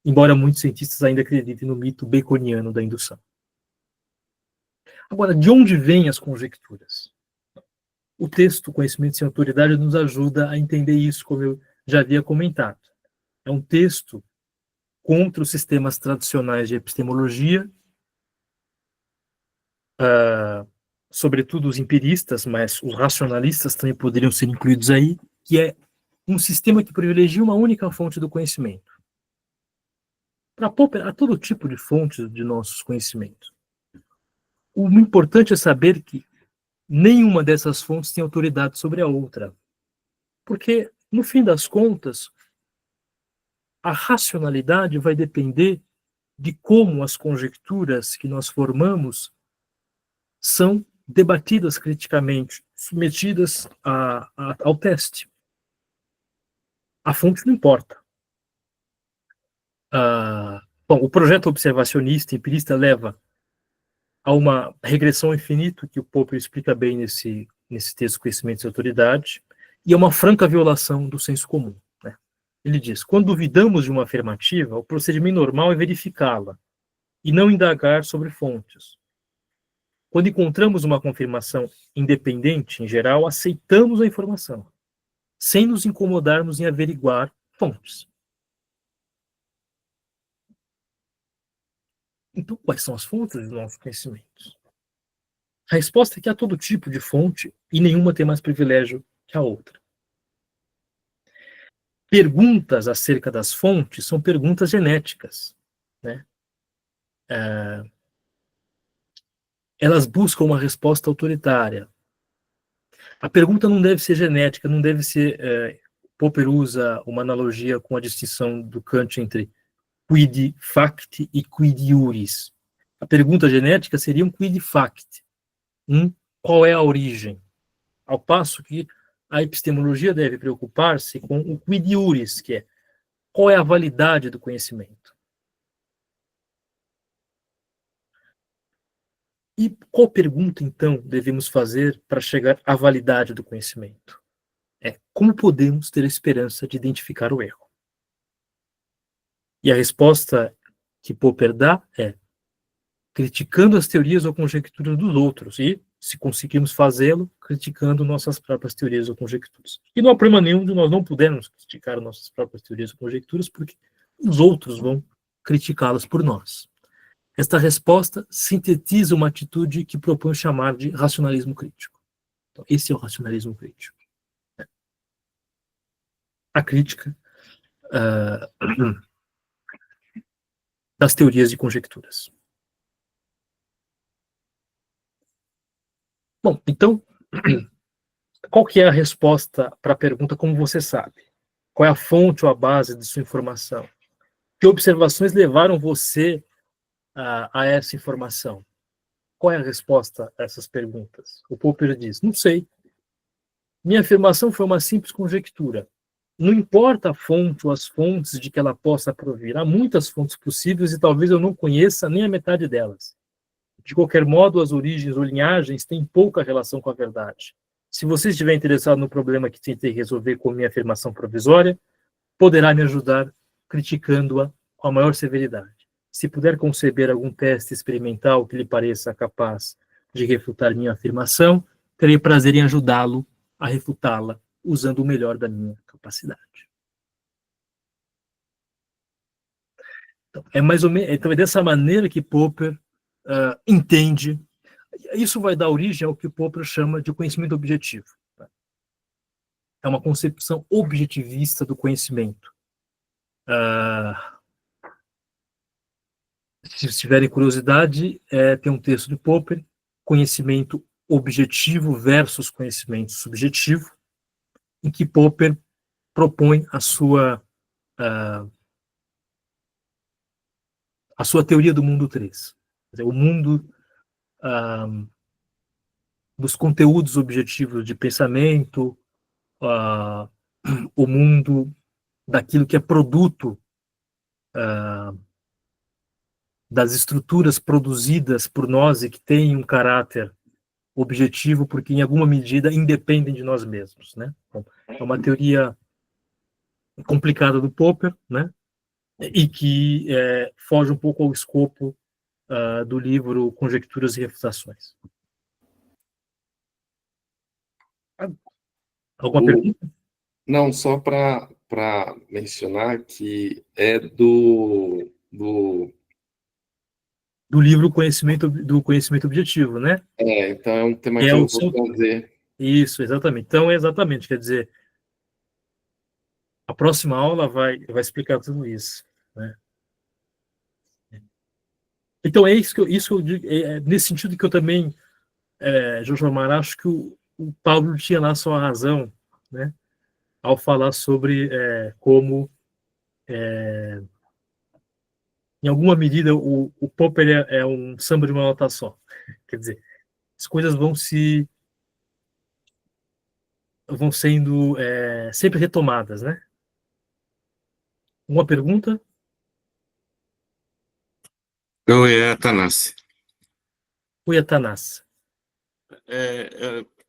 S1: Embora muitos cientistas ainda acreditem no mito baconiano da indução. Agora, de onde vêm as conjecturas? O texto Conhecimento Sem Autoridade nos ajuda a entender isso, como eu já havia comentado. É um texto contra os sistemas tradicionais de epistemologia, sobretudo os empiristas, mas os racionalistas também poderiam ser incluídos aí, que é um sistema que privilegia uma única fonte do conhecimento. Para Popper, há todo tipo de fontes de nossos conhecimentos. O importante é saber que nenhuma dessas fontes tem autoridade sobre a outra. Porque, no fim das contas, a racionalidade vai depender de como as conjecturas que nós formamos são debatidas criticamente, submetidas ao teste. A fonte não importa. Bom, o projeto observacionista empirista leva a uma regressão infinita, que o Popper explica bem nesse texto Conhecimento e Autoridade, e é uma franca violação do senso comum, né? Ele diz, quando duvidamos de uma afirmativa, o procedimento normal é verificá-la, e não indagar sobre fontes. Quando encontramos uma confirmação independente, em geral, aceitamos a informação, sem nos incomodarmos em averiguar fontes. Então, quais são as fontes dos nossos conhecimentos? A resposta é que há todo tipo de fonte e nenhuma tem mais privilégio que a outra. Perguntas acerca das fontes são perguntas genéticas, né? Elas buscam uma resposta autoritária. A pergunta não deve ser genética, não deve ser Popper usa uma analogia com a distinção do Kant entre quid fact e quid iuris. A pergunta genética seria um quid fact. Qual é a origem? Ao passo que a epistemologia deve preocupar-se com o quid iuris, que é qual é a validade do conhecimento. E qual pergunta, então, devemos fazer para chegar à validade do conhecimento? Como podemos ter a esperança de identificar o erro? E a resposta que Popper dá é criticando as teorias ou conjecturas dos outros e, se conseguirmos fazê-lo, criticando nossas próprias teorias ou conjecturas. E não há problema nenhum de nós não pudermos criticar nossas próprias teorias ou conjecturas, porque os outros vão criticá-las por nós. Esta resposta sintetiza uma atitude que propõe chamar de racionalismo crítico. Então, esse é o racionalismo crítico. A crítica das teorias e conjecturas. Bom, então, qual que é a resposta para a pergunta como você sabe? Qual é a fonte ou a base de sua informação? Que observações levaram você a essa informação? Qual é a resposta a essas perguntas? O Popper diz, não sei. Minha afirmação foi uma simples conjectura. Não importa a fonte ou as fontes de que ela possa provir. Há muitas fontes possíveis e talvez eu não conheça nem a metade delas. De qualquer modo, as origens ou linhagens têm pouca relação com a verdade. Se você estiver interessado no problema que tentei resolver com minha afirmação provisória, poderá me ajudar criticando-a com a maior severidade. Se puder conceber algum teste experimental que lhe pareça capaz de refutar minha afirmação, terei prazer em ajudá-lo a refutá-la usando o melhor da minha capacidade. Então, é dessa maneira que Popper entende. Isso vai dar origem ao que Popper chama de conhecimento objetivo. É uma concepção objetivista do conhecimento. Se tiverem curiosidade, tem um texto de Popper, conhecimento objetivo versus conhecimento subjetivo, em que Popper propõe a sua teoria do mundo 3. Quer dizer, o mundo dos conteúdos objetivos de pensamento, o mundo daquilo que é produto das estruturas produzidas por nós e que têm um caráter objetivo, porque em alguma medida independem de nós mesmos, né? Então, é uma teoria complicada do Popper, né? E que foge um pouco ao escopo do livro Conjecturas e Refutações. Alguma pergunta?
S2: Não, só para mencionar que é do
S1: livro do conhecimento objetivo, né?
S2: Então é um tema que eu vou trazer.
S1: Isso, exatamente. Então, quer dizer, a próxima aula vai explicar tudo isso, né? Então, isso que eu digo, nesse sentido que eu também, Jojo Amar, acho que o Paulo tinha lá sua razão, né? Ao falar sobre como, em alguma medida, o Popper é um samba de uma nota só. Quer dizer, as coisas vão sendo sempre retomadas, né? Uma pergunta?
S6: Eu é Atanás.
S1: Oi, Atanás.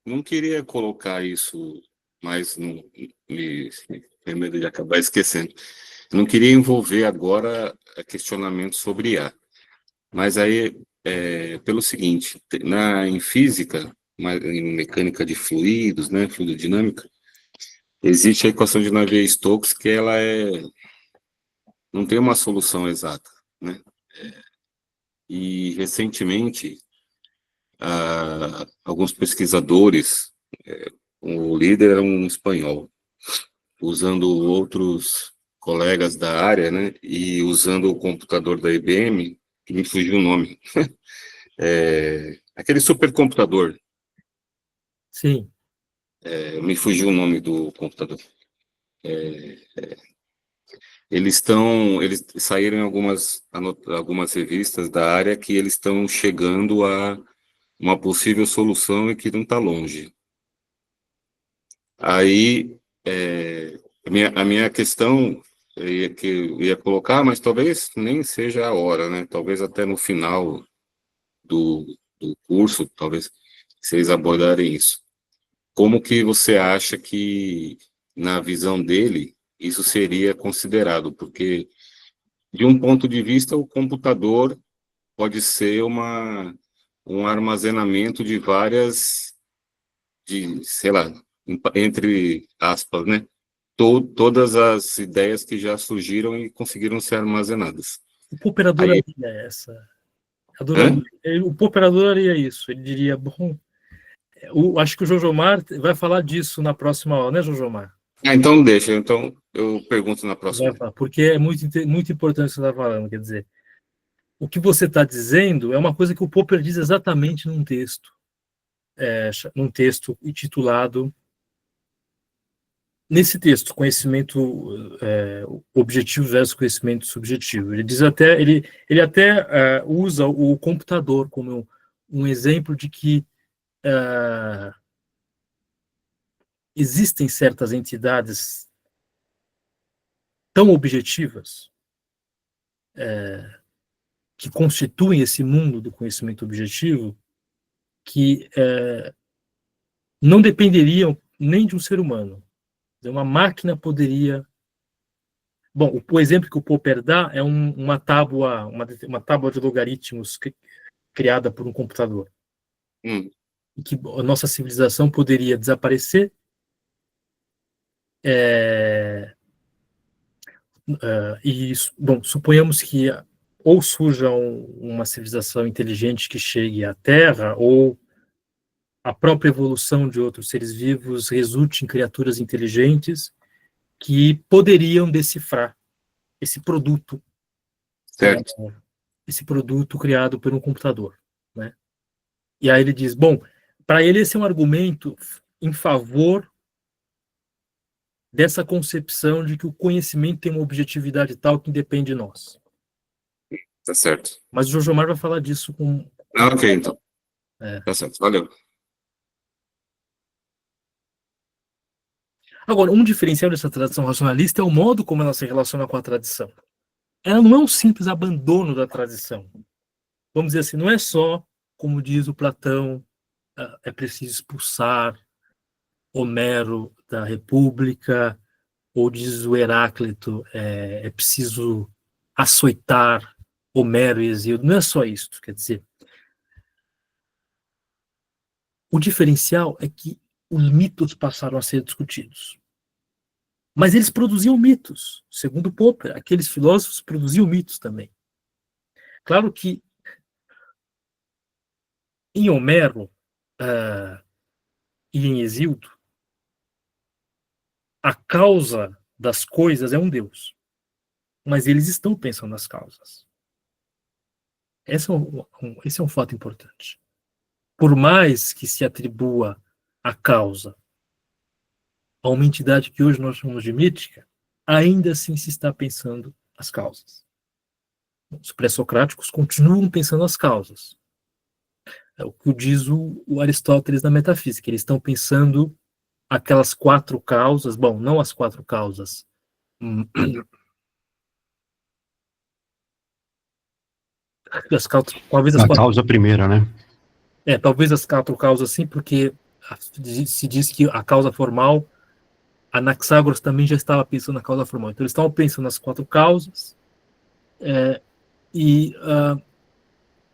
S6: Não queria colocar isso mais no medo de acabar esquecendo. Não queria envolver agora questionamento sobre IA. Mas aí, pelo seguinte, em física, em mecânica de fluidos, né, fluidodinâmica, existe a equação de Navier-Stokes que ela não tem uma solução exata, né? E recentemente alguns pesquisadores, o líder era um espanhol, usando outros colegas da área, né, e usando o computador da IBM, que me fugiu o nome, aquele supercomputador.
S1: Sim.
S6: Me fugiu o nome do computador. eles saíram em algumas revistas da área que eles estão chegando a uma possível solução e que não está longe. Aí, a minha questão que eu ia colocar, mas talvez nem seja a hora, né? Talvez até no final do curso, talvez vocês abordarem isso. Como que você acha que, na visão dele, isso seria considerado? Porque, de um ponto de vista, o computador pode ser um armazenamento de sei lá, entre aspas, né? Todas as ideias que já surgiram e conseguiram ser armazenadas.
S1: O Popper adoraria essa. O Popper adoraria isso. Ele diria, bom, acho que o Jojomar vai falar disso na próxima aula, né, Jojomar?
S6: Então deixa, então eu pergunto na próxima.
S1: Porque é muito, muito importante o que você está falando, quer dizer, o que você está dizendo é uma coisa que o Popper diz exatamente num texto intitulado, nesse texto, conhecimento objetivo versus conhecimento subjetivo. Ele diz até, ele até usa o computador como um exemplo de que existem certas entidades tão objetivas que constituem esse mundo do conhecimento objetivo que não dependeriam nem de um ser humano. Uma máquina poderia... Bom, o exemplo que o Popper dá é uma tábua de logaritmos criada por um computador. E que a nossa civilização poderia desaparecer bom, suponhamos que ou surja uma civilização inteligente que chegue à Terra, ou a própria evolução de outros seres vivos resulte em criaturas inteligentes que poderiam decifrar esse produto, criado por um computador, né? E aí ele diz, bom, para ele esse é um argumento em favor dessa concepção de que o conhecimento tem uma objetividade tal que independe de nós.
S6: Tá certo.
S1: Mas o Jojomar vai falar disso com...
S6: Ok, então. Tá certo, valeu.
S1: Agora, um diferencial dessa tradição racionalista é o modo como ela se relaciona com a tradição. Ela não é um simples abandono da tradição. Vamos dizer assim, não é só, como diz o Platão, é preciso expulsar Homero da República, ou diz o Heráclito, é preciso açoitar Homero e Hesíodo. Não é só isso, quer dizer. O diferencial é que os mitos passaram a ser discutidos. Mas eles produziam mitos. Segundo Popper, aqueles filósofos produziam mitos também. Claro que em Homero e em Hesíodo, a causa das coisas é um Deus. Mas eles estão pensando nas causas. Esse é um fato importante. Por mais que se atribua a causa a uma entidade que hoje nós chamamos de mítica, ainda assim se está pensando as causas. Os pré-socráticos continuam pensando as causas. É o que diz o Aristóteles na metafísica. Eles estão pensando aquelas 4 causas, bom, não as 4 causas. Talvez
S5: a causa primeira, né?
S1: Talvez as 4 causas sim, porque se diz que a causa formal, Anaxágoras também já estava pensando na causa formal. Então eles estavam pensando nas 4 causas,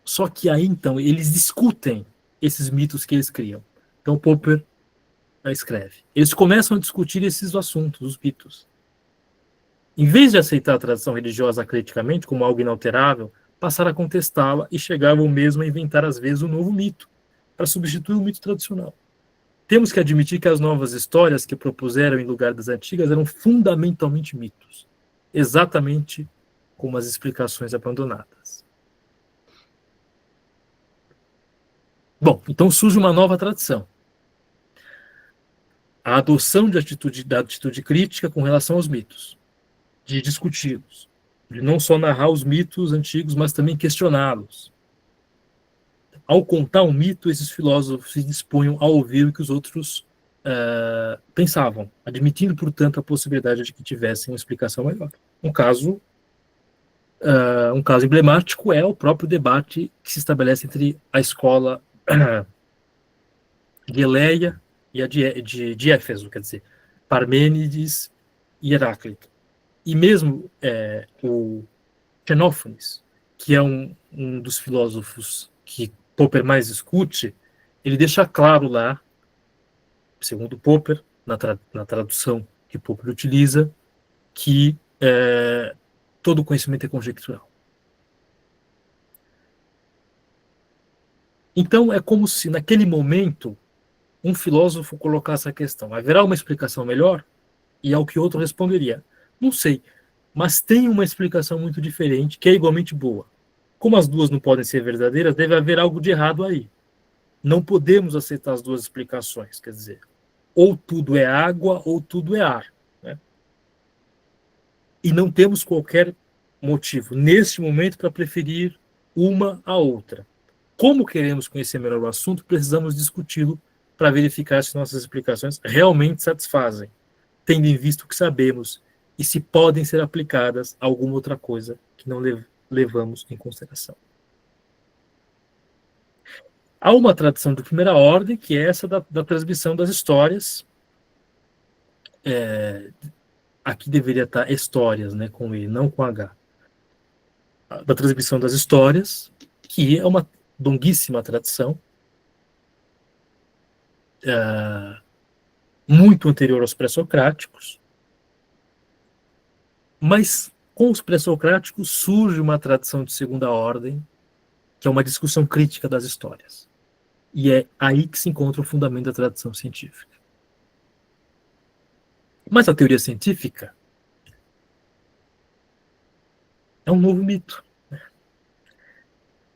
S1: só que aí então eles discutem esses mitos que eles criam. Então Popper escreve. Eles começam a discutir esses assuntos, os mitos. Em vez de aceitar a tradição religiosa criticamente como algo inalterável, passaram a contestá-la e chegavam mesmo a inventar às vezes um novo mito para substituir o mito tradicional. Temos que admitir que as novas histórias que propuseram em lugar das antigas eram fundamentalmente mitos, exatamente como as explicações abandonadas. Bom, então surge uma nova tradição. a adoção da atitude crítica com relação aos mitos, de discuti-los, de não só narrar os mitos antigos, mas também questioná-los. Ao contar um mito, esses filósofos se dispunham a ouvir o que os outros pensavam, admitindo, portanto, a possibilidade de que tivessem uma explicação melhor. Um caso emblemático é o próprio debate que se estabelece entre a escola de Eleia e a de Éfeso, quer dizer, Parmênides e Heráclito. E mesmo o Xenófanes, que é um dos filósofos que Popper mais discute, ele deixa claro lá, segundo Popper, na tradução que Popper utiliza, que todo conhecimento é conjectural. Então, é como se, naquele momento, um filósofo colocasse a questão: haverá uma explicação melhor? E ao que outro responderia: não sei, mas tem uma explicação muito diferente, que é igualmente boa. Como as duas não podem ser verdadeiras, deve haver algo de errado aí. Não podemos aceitar as duas explicações, quer dizer, ou tudo é água ou tudo é ar. Né? E não temos qualquer motivo, neste momento, para preferir uma à outra. Como queremos conhecer melhor o assunto, precisamos discuti-lo para verificar se nossas explicações realmente satisfazem, tendo em vista o que sabemos e se podem ser aplicadas a alguma outra coisa que não levamos em consideração. Há uma tradição de primeira ordem, que é essa da transmissão das histórias. Aqui deveria estar histórias, né, com E, não com H. Da transmissão das histórias, que é uma longuíssima tradição, muito anterior aos pré-socráticos, mas com os pré-socráticos surge uma tradição de segunda ordem, que é uma discussão crítica das histórias. E é aí que se encontra o fundamento da tradição científica. Mas a teoria científica é um novo mito.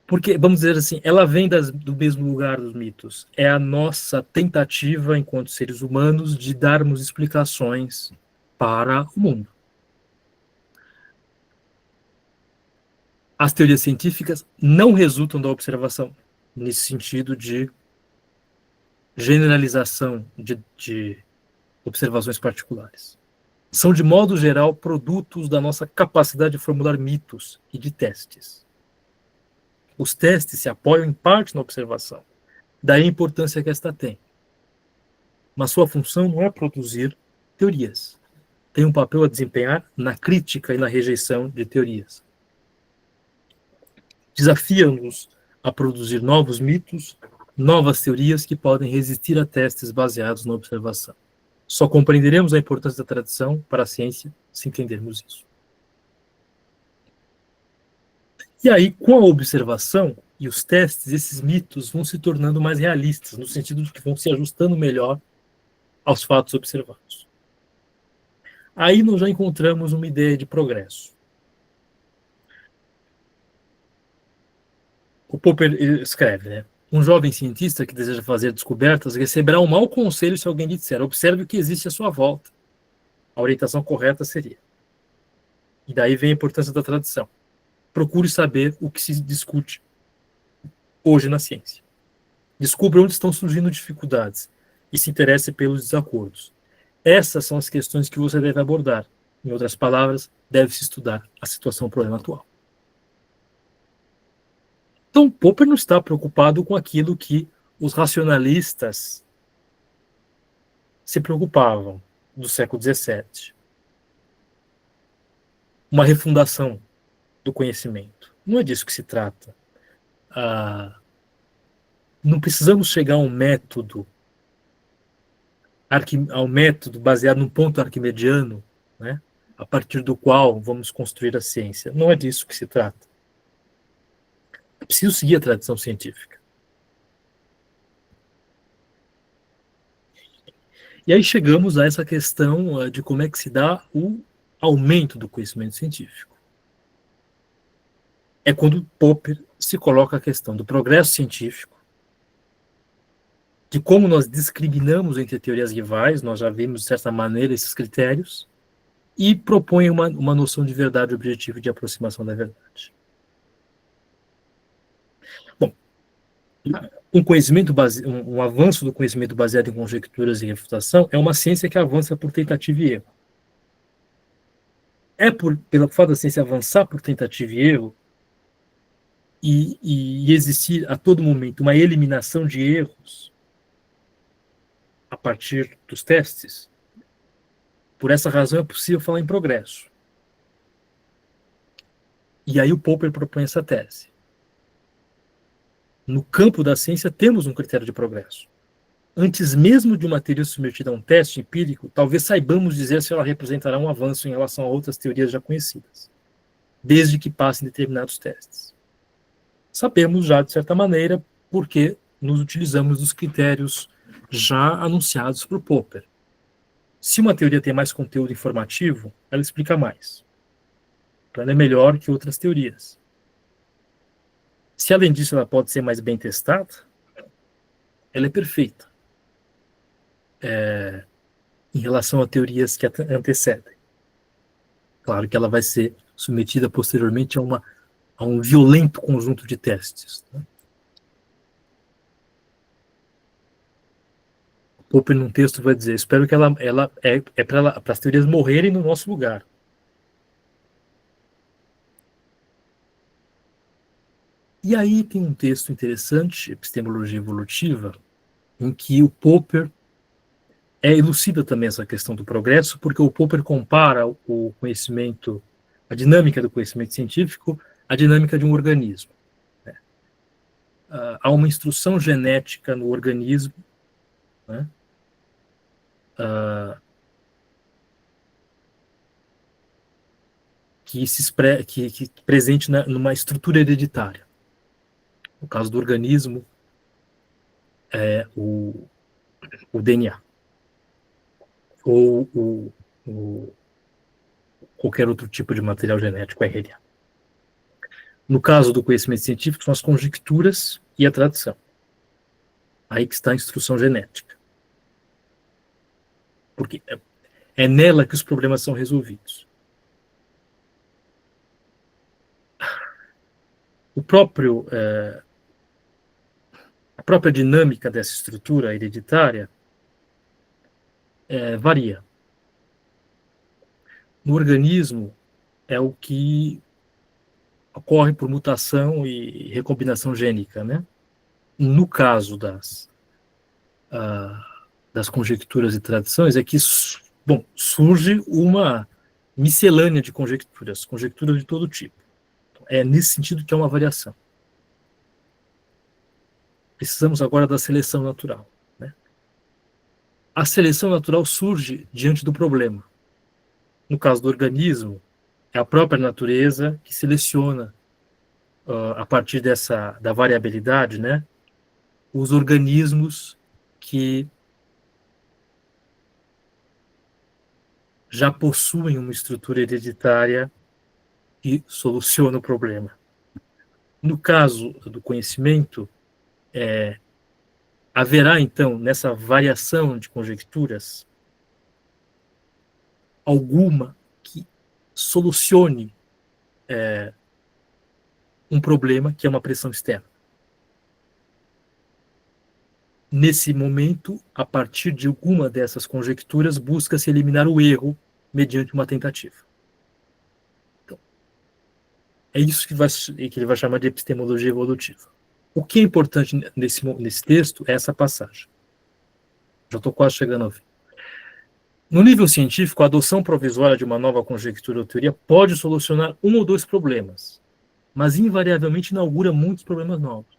S1: Porque, vamos dizer assim, ela vem do mesmo lugar dos mitos. É a nossa tentativa, enquanto seres humanos, de darmos explicações para o mundo. As teorias científicas não resultam da observação, nesse sentido de generalização de observações particulares. São, de modo geral, produtos da nossa capacidade de formular mitos e de testes. Os testes se apoiam em parte na observação, daí a importância que esta tem. Mas sua função não é produzir teorias. Tem um papel a desempenhar na crítica e na rejeição de teorias. Desafia-nos a produzir novos mitos, novas teorias que podem resistir a testes baseados na observação. Só compreenderemos a importância da tradição para a ciência se entendermos isso. E aí, com a observação e os testes, esses mitos vão se tornando mais realistas, no sentido de que vão se ajustando melhor aos fatos observados. Aí nós já encontramos uma ideia de progresso. O Popper escreve, né? Um jovem cientista que deseja fazer descobertas receberá um mau conselho se alguém lhe disser: observe o que existe à sua volta. A orientação correta seria. E daí vem a importância da tradição. Procure saber o que se discute hoje na ciência. Descubra onde estão surgindo dificuldades e se interesse pelos desacordos. Essas são as questões que você deve abordar. Em outras palavras, deve-se estudar a situação, o problema atual. Então, Popper não está preocupado com aquilo que os racionalistas se preocupavam do século XVII. Uma refundação do conhecimento. Não é disso que se trata. Não precisamos chegar a um método baseado num ponto arquimediano, né, a partir do qual vamos construir a ciência. Não é disso que se trata. É preciso seguir a tradição científica. E aí chegamos a essa questão de como é que se dá o aumento do conhecimento científico. É quando Popper se coloca a questão do progresso científico, de como nós discriminamos entre teorias rivais, nós já vimos, de certa maneira, esses critérios, e propõe uma noção de verdade objetiva e de aproximação da verdade. Bom, um avanço do conhecimento baseado em conjecturas e refutação é uma ciência que avança por tentativa e erro. Pelo fato da ciência avançar por tentativa e erro, e existir a todo momento uma eliminação de erros a partir dos testes, por essa razão é possível falar em progresso. E aí o Popper propõe essa tese. No campo da ciência temos um critério de progresso. Antes mesmo de uma teoria submetida a um teste empírico, talvez saibamos dizer se ela representará um avanço em relação a outras teorias já conhecidas, desde que passem determinados testes. Sabemos já, de certa maneira, porque nos utilizamos dos critérios já anunciados por Popper. Se uma teoria tem mais conteúdo informativo, ela explica mais. Então, ela é melhor que outras teorias. Se, além disso, ela pode ser mais bem testada, ela é perfeita em relação a teorias que a antecedem. Claro que ela vai ser submetida posteriormente a um violento conjunto de testes. Né? Popper, num texto, vai dizer: espero que ela é para as teorias morrerem no nosso lugar. E aí tem um texto interessante, Epistemologia Evolutiva, em que o Popper elucida também essa questão do progresso, porque o Popper compara o conhecimento, a dinâmica do conhecimento científico, à dinâmica de um organismo. Né? Há uma instrução genética no organismo, né? Que presente numa estrutura hereditária. No caso do organismo, é o DNA. Ou qualquer outro tipo de material genético, RNA. No caso do conhecimento científico, são as conjecturas e a tradição. Aí que está a instrução genética. Porque é nela que os problemas são resolvidos. A própria dinâmica dessa estrutura hereditária varia. No organismo, é o que ocorre por mutação e recombinação gênica, né? No caso das conjecturas e tradições, é que surge uma miscelânea de conjecturas de todo tipo. É nesse sentido que é uma variação. Precisamos agora da seleção natural. Né? A seleção natural surge diante do problema. No caso do organismo, é a própria natureza que seleciona, a partir da variabilidade, né, os organismos que já possuem uma estrutura hereditária que soluciona o problema. No caso do conhecimento, haverá, então, nessa variação de conjecturas, alguma que solucione um problema que é uma pressão externa. Nesse momento, a partir de alguma dessas conjecturas, busca-se eliminar o erro mediante uma tentativa. Então, é isso que ele vai chamar de epistemologia evolutiva. O que é importante nesse texto é essa passagem. Já estou quase chegando ao fim. No nível científico, a adoção provisória de uma nova conjectura ou teoria pode solucionar um ou dois problemas, mas invariavelmente inaugura muitos problemas novos.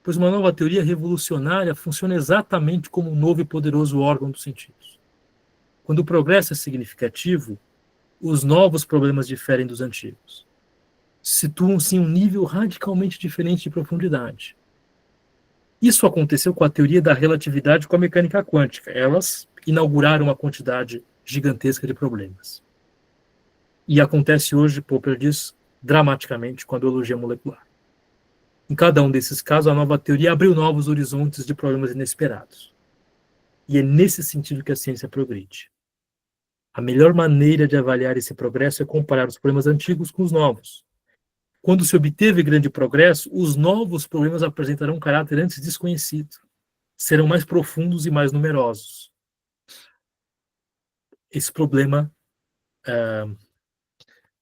S1: Pois uma nova teoria revolucionária funciona exatamente como um novo e poderoso órgão dos sentidos. Quando o progresso é significativo, os novos problemas diferem dos antigos. Situam-se em um nível radicalmente diferente de profundidade. Isso aconteceu com a teoria da relatividade e com a mecânica quântica. Elas inauguraram uma quantidade gigantesca de problemas. E acontece hoje, Popper diz, dramaticamente com a biologia molecular. Em cada um desses casos, a nova teoria abriu novos horizontes de problemas inesperados. E é nesse sentido que a ciência progride. A melhor maneira de avaliar esse progresso é comparar os problemas antigos com os novos. Quando se obteve grande progresso, os novos problemas apresentarão um caráter antes desconhecido. Serão mais profundos e mais numerosos. Esse problema,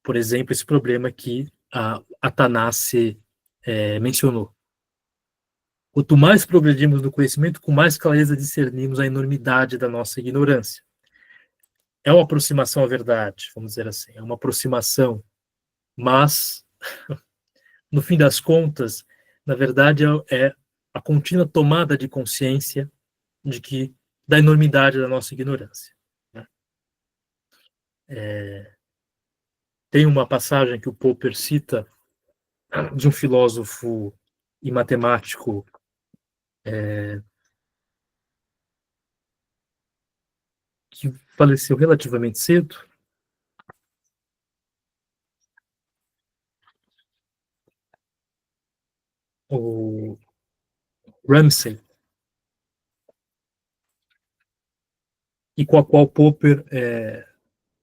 S1: por exemplo, esse problema que a Tanase mencionou. Quanto mais progredimos no conhecimento, com mais clareza discernimos a enormidade da nossa ignorância. É uma aproximação à verdade, vamos dizer assim. É uma aproximação, mas, no fim das contas, na verdade, é a contínua tomada de consciência da enormidade da nossa ignorância. Né? Tem uma passagem que o Popper cita de um filósofo e matemático que faleceu relativamente cedo, o Ramsay, e com a qual Popper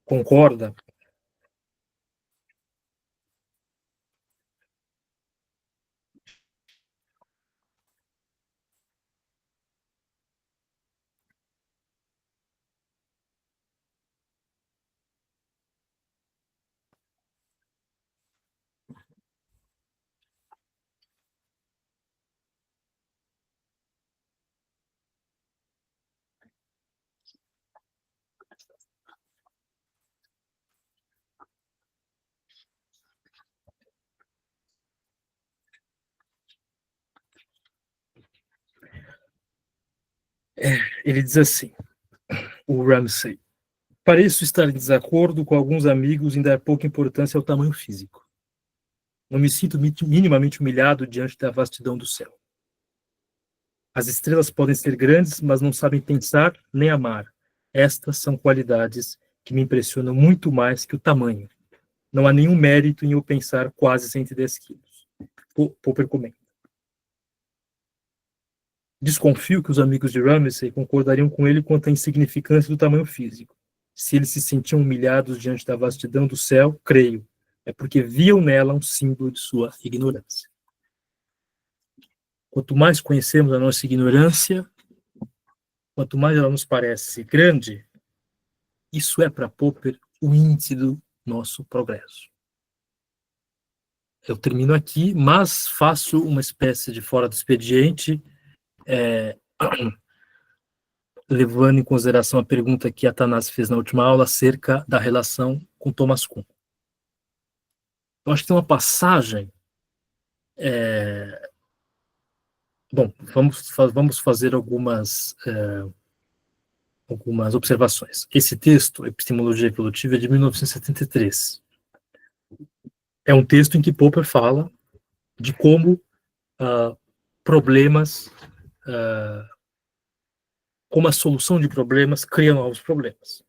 S1: concorda. Ele diz assim, o Ramsay: pareço estar em desacordo com alguns amigos em dar pouca importância ao tamanho físico. Não me sinto minimamente humilhado diante da vastidão do céu. As estrelas podem ser grandes, mas não sabem pensar nem amar. Estas são qualidades que me impressionam muito mais que o tamanho. Não há nenhum mérito em eu pensar quase 110 quilos. Popper comenta. Desconfio que os amigos de Ramsay concordariam com ele quanto à insignificância do tamanho físico. Se eles se sentiam humilhados diante da vastidão do céu, creio, é porque viam nela um símbolo de sua ignorância. Quanto mais conhecemos a nossa ignorância, quanto mais ela nos parece grande, isso é para Popper o índice do nosso progresso. Eu termino aqui, mas faço uma espécie de fora do expediente, levando em consideração a pergunta que a Tanase fez na última aula acerca da relação com Thomas Kuhn. Eu acho que tem uma passagem. Bom, vamos fazer algumas observações. Esse texto, Epistemologia Evolutiva, é de 1973. É um texto em que Popper fala de como problemas, como a solução de problemas cria novos problemas.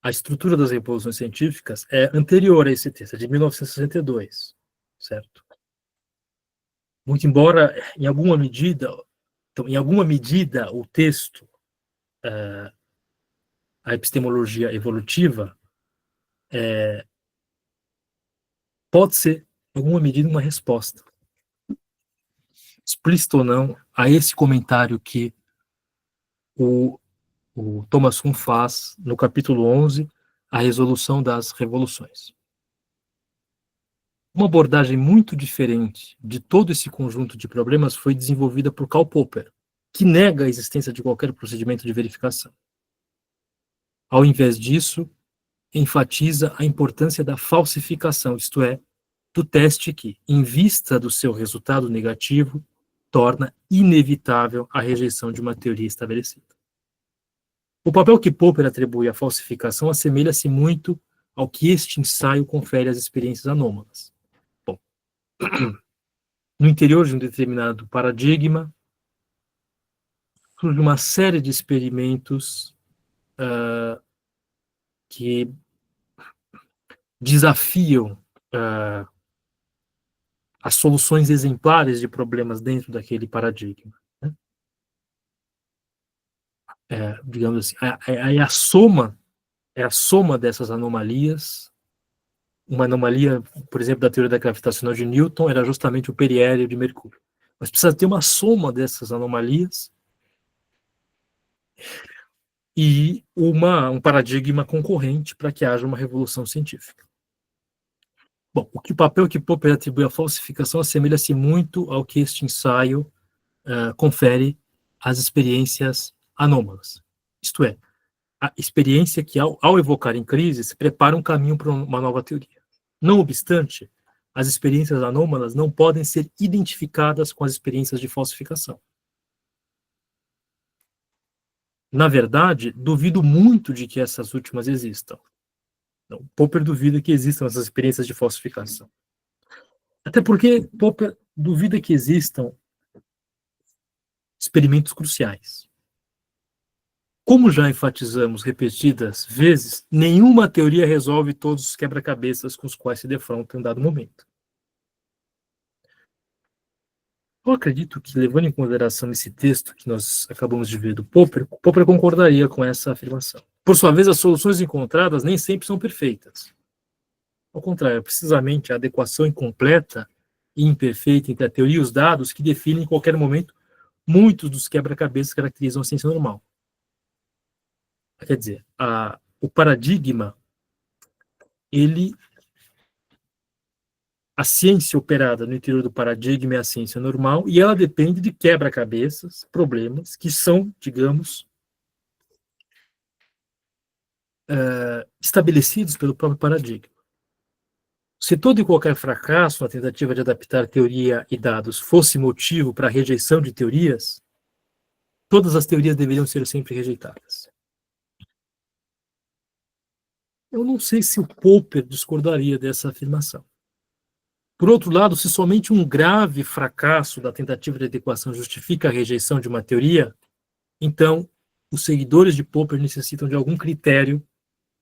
S1: A estrutura das revoluções científicas é anterior a esse texto, é de 1962, certo? Muito embora, em alguma medida, o texto, a epistemologia evolutiva, pode ser, em alguma medida, uma resposta, explícita ou não, a esse comentário que o Thomas Kuhn faz no capítulo 11, a resolução das revoluções. Uma abordagem muito diferente de todo esse conjunto de problemas foi desenvolvida por Karl Popper, que nega a existência de qualquer procedimento de verificação. Ao invés disso, enfatiza a importância da falsificação, isto é, do teste que, em vista do seu resultado negativo, torna inevitável a rejeição de uma teoria estabelecida. O papel que Popper atribui à falsificação assemelha-se muito ao que este ensaio confere às experiências anômalas. Bom, no interior de um determinado paradigma, surge uma série de experimentos que desafiam as soluções exemplares de problemas dentro daquele paradigma, né? Digamos assim, é a soma dessas anomalias. Uma anomalia, por exemplo, da teoria da gravitacional de Newton era justamente o periélio de Mercúrio. Mas precisa ter uma soma dessas anomalias e um paradigma concorrente para que haja uma revolução científica. Bom, o papel que Popper atribui à falsificação assemelha-se muito ao que este ensaio confere às experiências anômalas. Isto é, a experiência que, ao evocar em crise, se prepara um caminho para uma nova teoria. Não obstante, as experiências anômalas não podem ser identificadas com as experiências de falsificação. Na verdade, duvido muito de que essas últimas existam. Não, Popper duvida que existam essas experiências de falsificação. Até porque Popper duvida que existam experimentos cruciais. Como já enfatizamos repetidas vezes, nenhuma teoria resolve todos os quebra-cabeças com os quais se defronta em dado momento. Eu acredito que, levando em consideração esse texto que nós acabamos de ver do Popper, Popper concordaria com essa afirmação. Por sua vez, as soluções encontradas nem sempre são perfeitas. Ao contrário, é precisamente a adequação incompleta e imperfeita entre a teoria e os dados que definem, em qualquer momento, muitos dos quebra-cabeças que caracterizam a ciência normal. Quer dizer, o paradigma, a ciência operada no interior do paradigma é a ciência normal e ela depende de quebra-cabeças, problemas que são, digamos, estabelecidos pelo próprio paradigma. Se todo e qualquer fracasso na tentativa de adaptar teoria e dados fosse motivo para a rejeição de teorias, todas as teorias deveriam ser sempre rejeitadas. Eu não sei se o Popper discordaria dessa afirmação. Por outro lado, se somente um grave fracasso da tentativa de adequação justifica a rejeição de uma teoria, então os seguidores de Popper necessitam de algum critério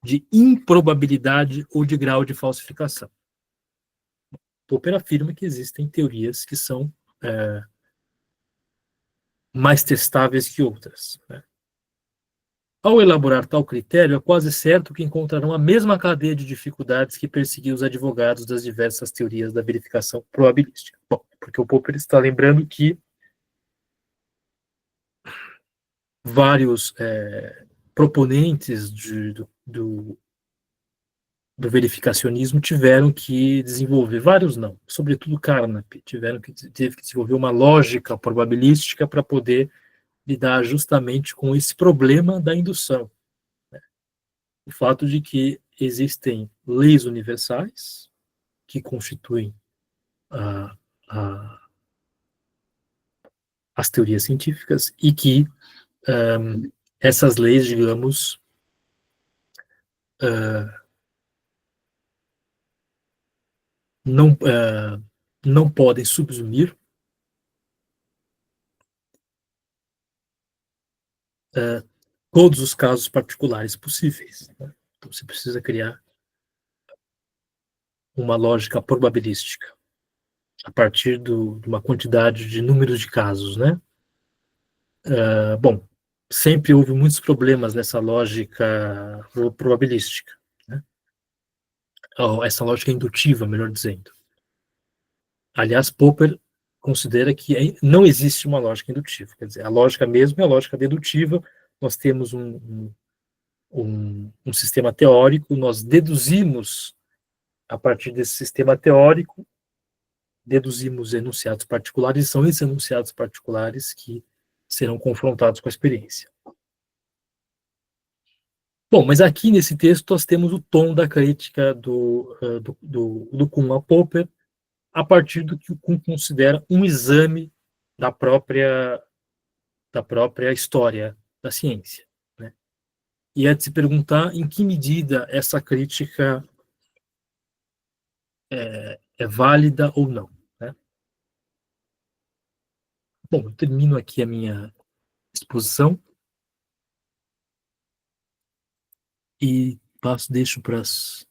S1: de improbabilidade ou de grau de falsificação. Popper afirma que existem teorias que são mais testáveis que outras, né? Ao elaborar tal critério, é quase certo que encontrarão a mesma cadeia de dificuldades que perseguiu os advogados das diversas teorias da verificação probabilística. Bom, porque o Popper está lembrando que vários proponentes do verificacionismo tiveram que desenvolver, vários não, sobretudo Carnap, teve que desenvolver uma lógica probabilística para poder lidar justamente com esse problema da indução. O fato de que existem leis universais que constituem as teorias científicas e que essas leis, digamos, não podem subsumir todos os casos particulares possíveis, né? Então, você precisa criar uma lógica probabilística a partir de uma quantidade de números de casos, né? Bom, sempre houve muitos problemas nessa lógica probabilística, né? Essa lógica indutiva, melhor dizendo. Aliás, Popper considera que não existe uma lógica indutiva, quer dizer, a lógica mesmo é a lógica dedutiva. Nós temos um sistema teórico, nós deduzimos, a partir desse sistema teórico, deduzimos enunciados particulares, e são esses enunciados particulares que serão confrontados com a experiência. Bom, mas aqui nesse texto nós temos o tom da crítica do Kuhn a Popper, a partir do que o Kuhn considera um exame da própria história da ciência, né? E é de se perguntar em que medida essa crítica é válida ou não, né? Bom, eu termino aqui a minha exposição e deixo para as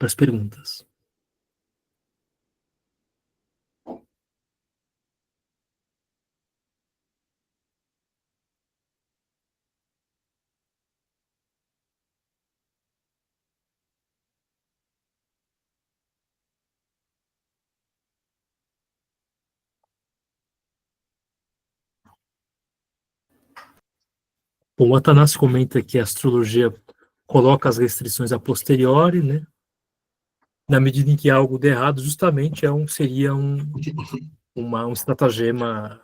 S1: para as perguntas. Bom, o Atanásio comenta que a astrologia coloca as restrições a posteriori, né? Na medida em que algo der errado, justamente seria um estratagema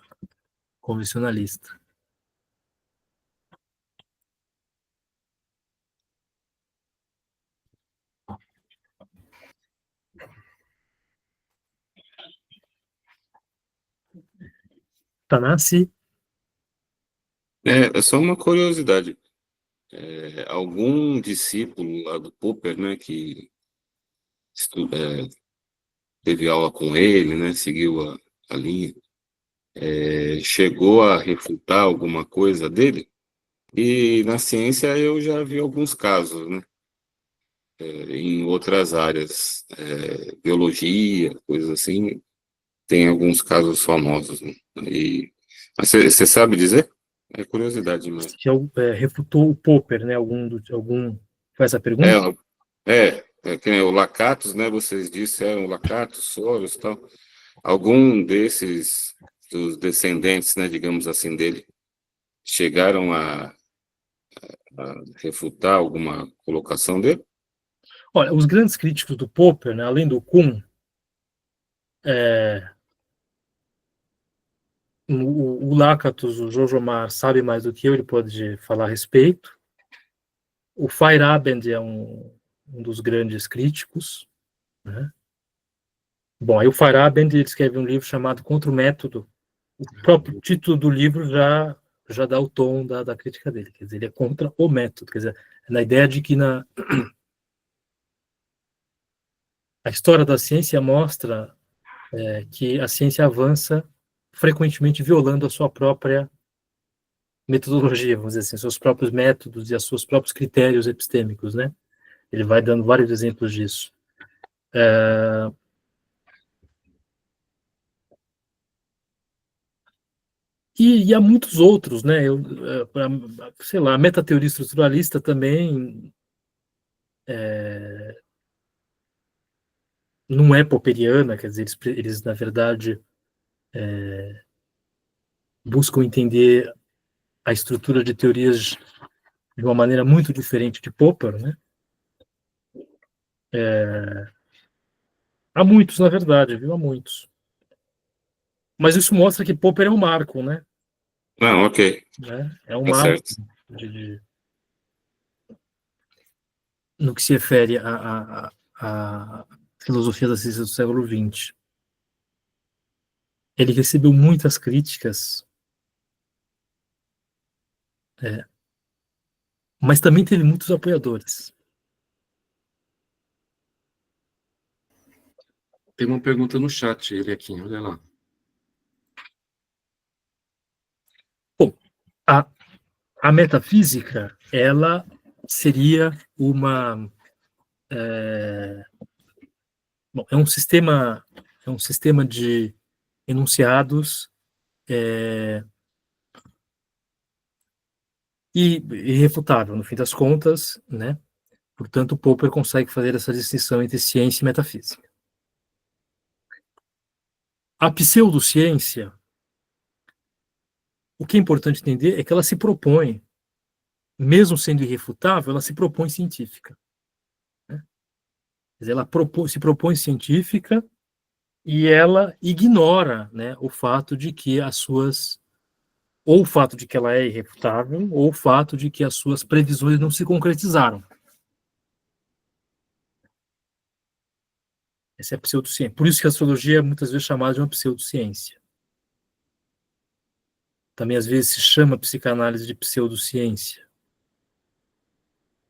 S1: convencionalista. Tanassi?
S6: É só uma curiosidade. Algum discípulo lá do Popper, né, que teve aula com ele, né, seguiu a linha, chegou a refutar alguma coisa dele? E na ciência eu já vi alguns casos, né, em outras áreas, biologia, coisas assim, tem alguns casos famosos, né? E você sabe dizer? É curiosidade, mas
S1: Que refutou o Popper, né? Algum faz essa pergunta?
S6: que nem o Lakatos, né? Vocês disseram Lakatos, Soros, e tal. Algum desses dos descendentes, né, digamos assim, dele, chegaram a refutar alguma colocação dele?
S1: Olha, os grandes críticos do Popper, né, além do Kuhn, o Lakatos, o Jojo Mar sabe mais do que eu, ele pode falar a respeito. O Feyerabend é um dos grandes críticos, né? Bom, aí o Feyerabend escreve um livro chamado Contra o Método. O próprio título do livro já dá o tom da crítica dele, quer dizer, ele é contra o método, quer dizer, na ideia de que a história da ciência mostra que a ciência avança frequentemente violando a sua própria metodologia, vamos dizer assim, seus próprios métodos e os seus próprios critérios epistêmicos, né? Ele vai dando vários exemplos disso. E há muitos outros, né? Sei lá, a metateoria estruturalista também não é popperiana, quer dizer, eles na verdade buscam entender a estrutura de teorias de uma maneira muito diferente de Popper, né? Há muitos, na verdade, viu? Há muitos. Mas isso mostra que Popper é um marco, né?
S6: Não, ok,
S1: Né? É um
S6: tá
S1: marco
S6: certo.
S1: no que se refere à filosofia da ciência do século XX. Ele recebeu muitas críticas, mas também teve muitos apoiadores.
S2: Tem uma pergunta no chat, ele aqui, olha lá.
S1: Bom, a metafísica, ela seria bom, é um sistema de enunciados irrefutável, no fim das contas, né? Portanto, o Popper consegue fazer essa distinção entre ciência e metafísica. A pseudociência, o que é importante entender é que ela se propõe, mesmo sendo irrefutável, ela se propõe científica. Né? Quer dizer, ela se propõe científica e ela ignora, né, o fato de que ou o fato de que ela é irrefutável, ou o fato de que as suas previsões não se concretizaram. Essa é a pseudociência. Por isso que a astrologia é muitas vezes chamada de uma pseudociência. Também às vezes se chama a psicanálise de pseudociência.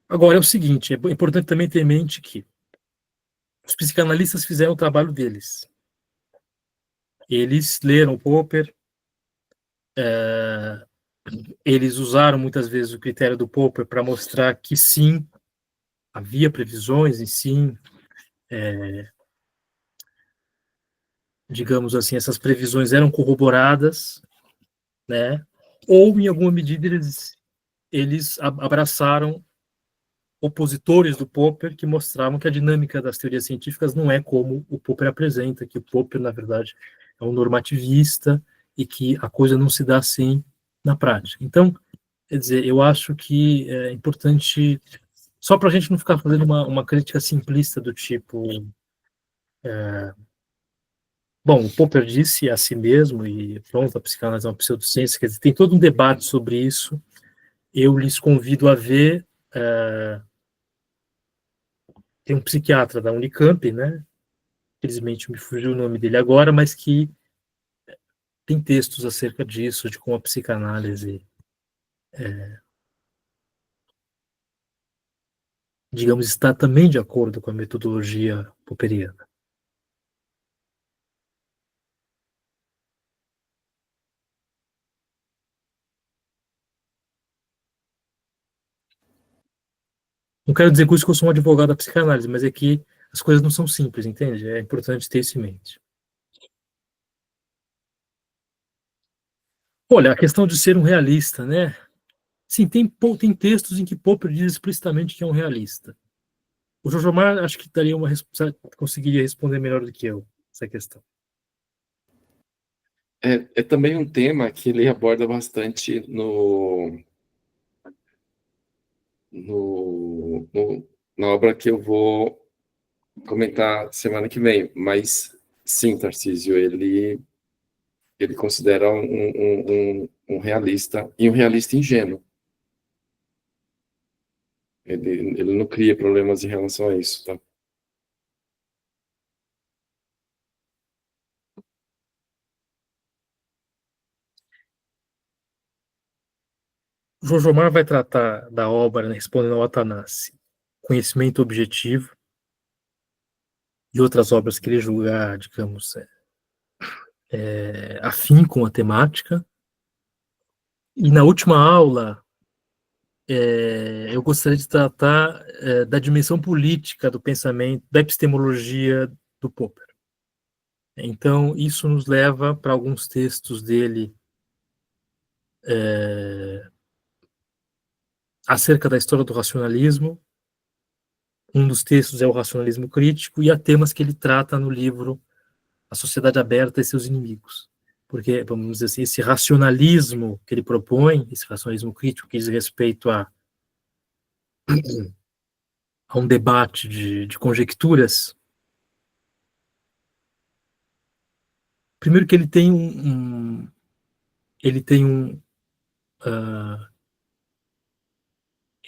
S1: Agora é o seguinte, é importante também ter em mente que os psicanalistas fizeram o trabalho deles. Eles leram Popper, eles usaram muitas vezes o critério do Popper para mostrar que sim, havia previsões e sim, digamos assim, essas previsões eram corroboradas, né? Ou, em alguma medida, eles abraçaram opositores do Popper que mostravam que a dinâmica das teorias científicas não é como o Popper apresenta, que o Popper, na verdade, é um normativista e que a coisa não se dá assim na prática. Então, quer dizer, eu acho que é importante, só para a gente não ficar fazendo uma crítica simplista do tipo, bom, o Popper disse a si mesmo, e pronto, a psicanálise é uma pseudociência, quer dizer, tem todo um debate sobre isso. Eu lhes convido a ver, tem um psiquiatra da Unicamp, né? Infelizmente me fugiu o nome dele agora, mas que tem textos acerca disso, de como a psicanálise, digamos, está também de acordo com a metodologia popperiana. Não quero dizer com isso que eu sou um advogado da psicanálise, mas é que as coisas não são simples, entende? É importante ter isso em mente. Olha, a questão de ser um realista, né? Sim, tem textos em que Popper diz explicitamente que é um realista. O Jojo Mar acho que daria conseguiria responder melhor do que eu essa questão.
S2: É também um tema que ele aborda bastante na obra que eu vou comentar semana que vem. Mas, sim, Tarcísio, ele considera um realista, e um realista ingênuo. Ele não cria problemas em relação a isso, tá?
S1: Jojo Mar vai tratar da obra, né, respondendo ao Atanassi, Conhecimento Objetivo, e outras obras que ele julgar, digamos, afim com a temática. E na última aula, eu gostaria de tratar da dimensão política do pensamento, da epistemologia do Popper. Então, isso nos leva para alguns textos dele acerca da história do racionalismo. Um dos textos é o racionalismo crítico, e há temas que ele trata no livro A Sociedade Aberta e Seus Inimigos. Porque, vamos dizer assim, esse racionalismo que ele propõe, esse racionalismo crítico que diz respeito a um debate de conjecturas, primeiro que ele tem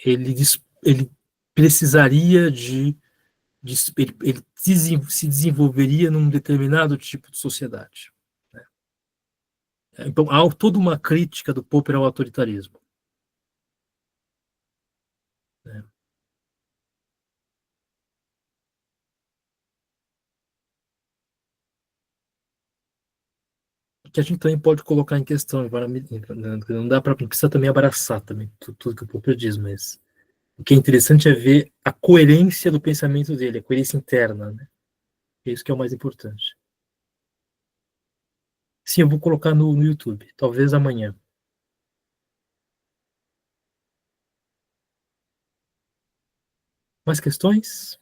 S1: ele precisaria ele se desenvolveria num determinado tipo de sociedade, né? Então há toda uma crítica do Popper ao autoritarismo, né? Que a gente também pode colocar em questão, não dá para, precisa também abraçar também tudo que o Popper diz, mas o que é interessante é ver a coerência do pensamento dele, a coerência interna, né? É isso que é o mais importante. Sim, eu vou colocar no YouTube, talvez amanhã. Mais questões?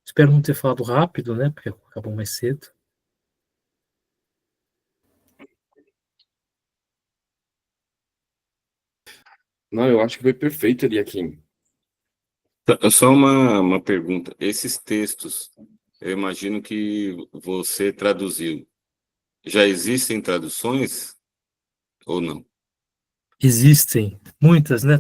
S1: Espero não ter falado rápido, né? Porque acabou mais cedo.
S2: Não, eu acho que foi perfeito ali, Akin.
S6: Só uma pergunta. Esses textos, eu imagino que você traduziu. Já existem traduções ou não?
S1: Existem muitas, né?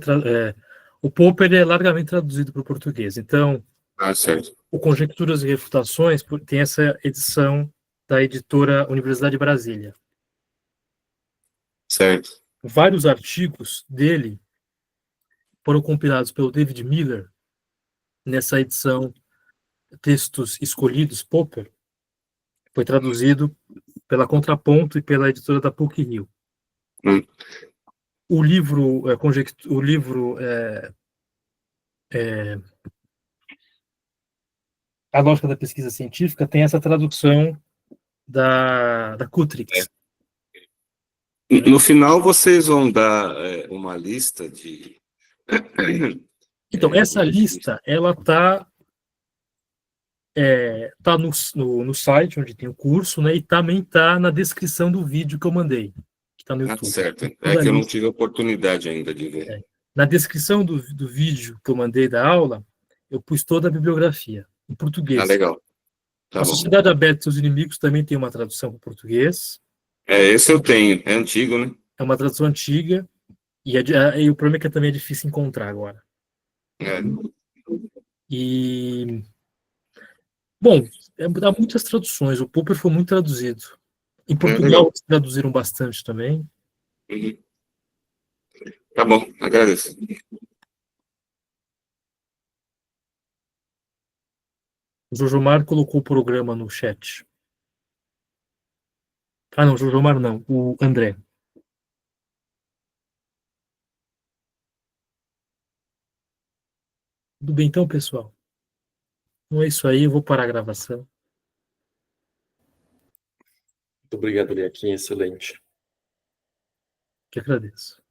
S1: O Popper é largamente traduzido para o português. Então,
S6: Ah, certo.
S1: o Conjecturas e Refutações tem essa edição da editora Universidade de Brasília.
S6: Certo.
S1: Vários artigos dele foram compilados pelo David Miller nessa edição Textos Escolhidos Popper. Foi traduzido pela Contraponto e pela editora da PUC-Rio. O livro, a lógica da pesquisa científica tem essa tradução da Kutrix.
S6: No final, vocês vão dar uma lista de...
S1: Então, essa lista, ela está no site onde tem o curso, né, e também está na descrição do vídeo que eu mandei, que está no YouTube.
S6: Certo. É que eu não tive a oportunidade ainda de ver.
S1: Na descrição do vídeo que eu mandei da aula, eu pus toda a bibliografia, em português.
S6: Legal. Tá
S1: A
S6: bom.
S1: Sociedade Aberta e Seus Inimigos também tem uma tradução para o português.
S6: Esse eu tenho. É antigo, né?
S1: É uma tradução antiga, e o problema é que também é difícil encontrar agora. E... Bom, há muitas traduções. O Popper foi muito traduzido. Em Portugal, eles traduziram bastante também.
S6: Uhum. Tá bom, agradeço.
S1: O Jojomar colocou o programa no chat. Ah, não, o Jojomar não, o André. Tudo bem então, pessoal? Então é isso aí, eu vou parar a gravação.
S2: Muito obrigado, Eliakim, excelente.
S1: Que agradeço.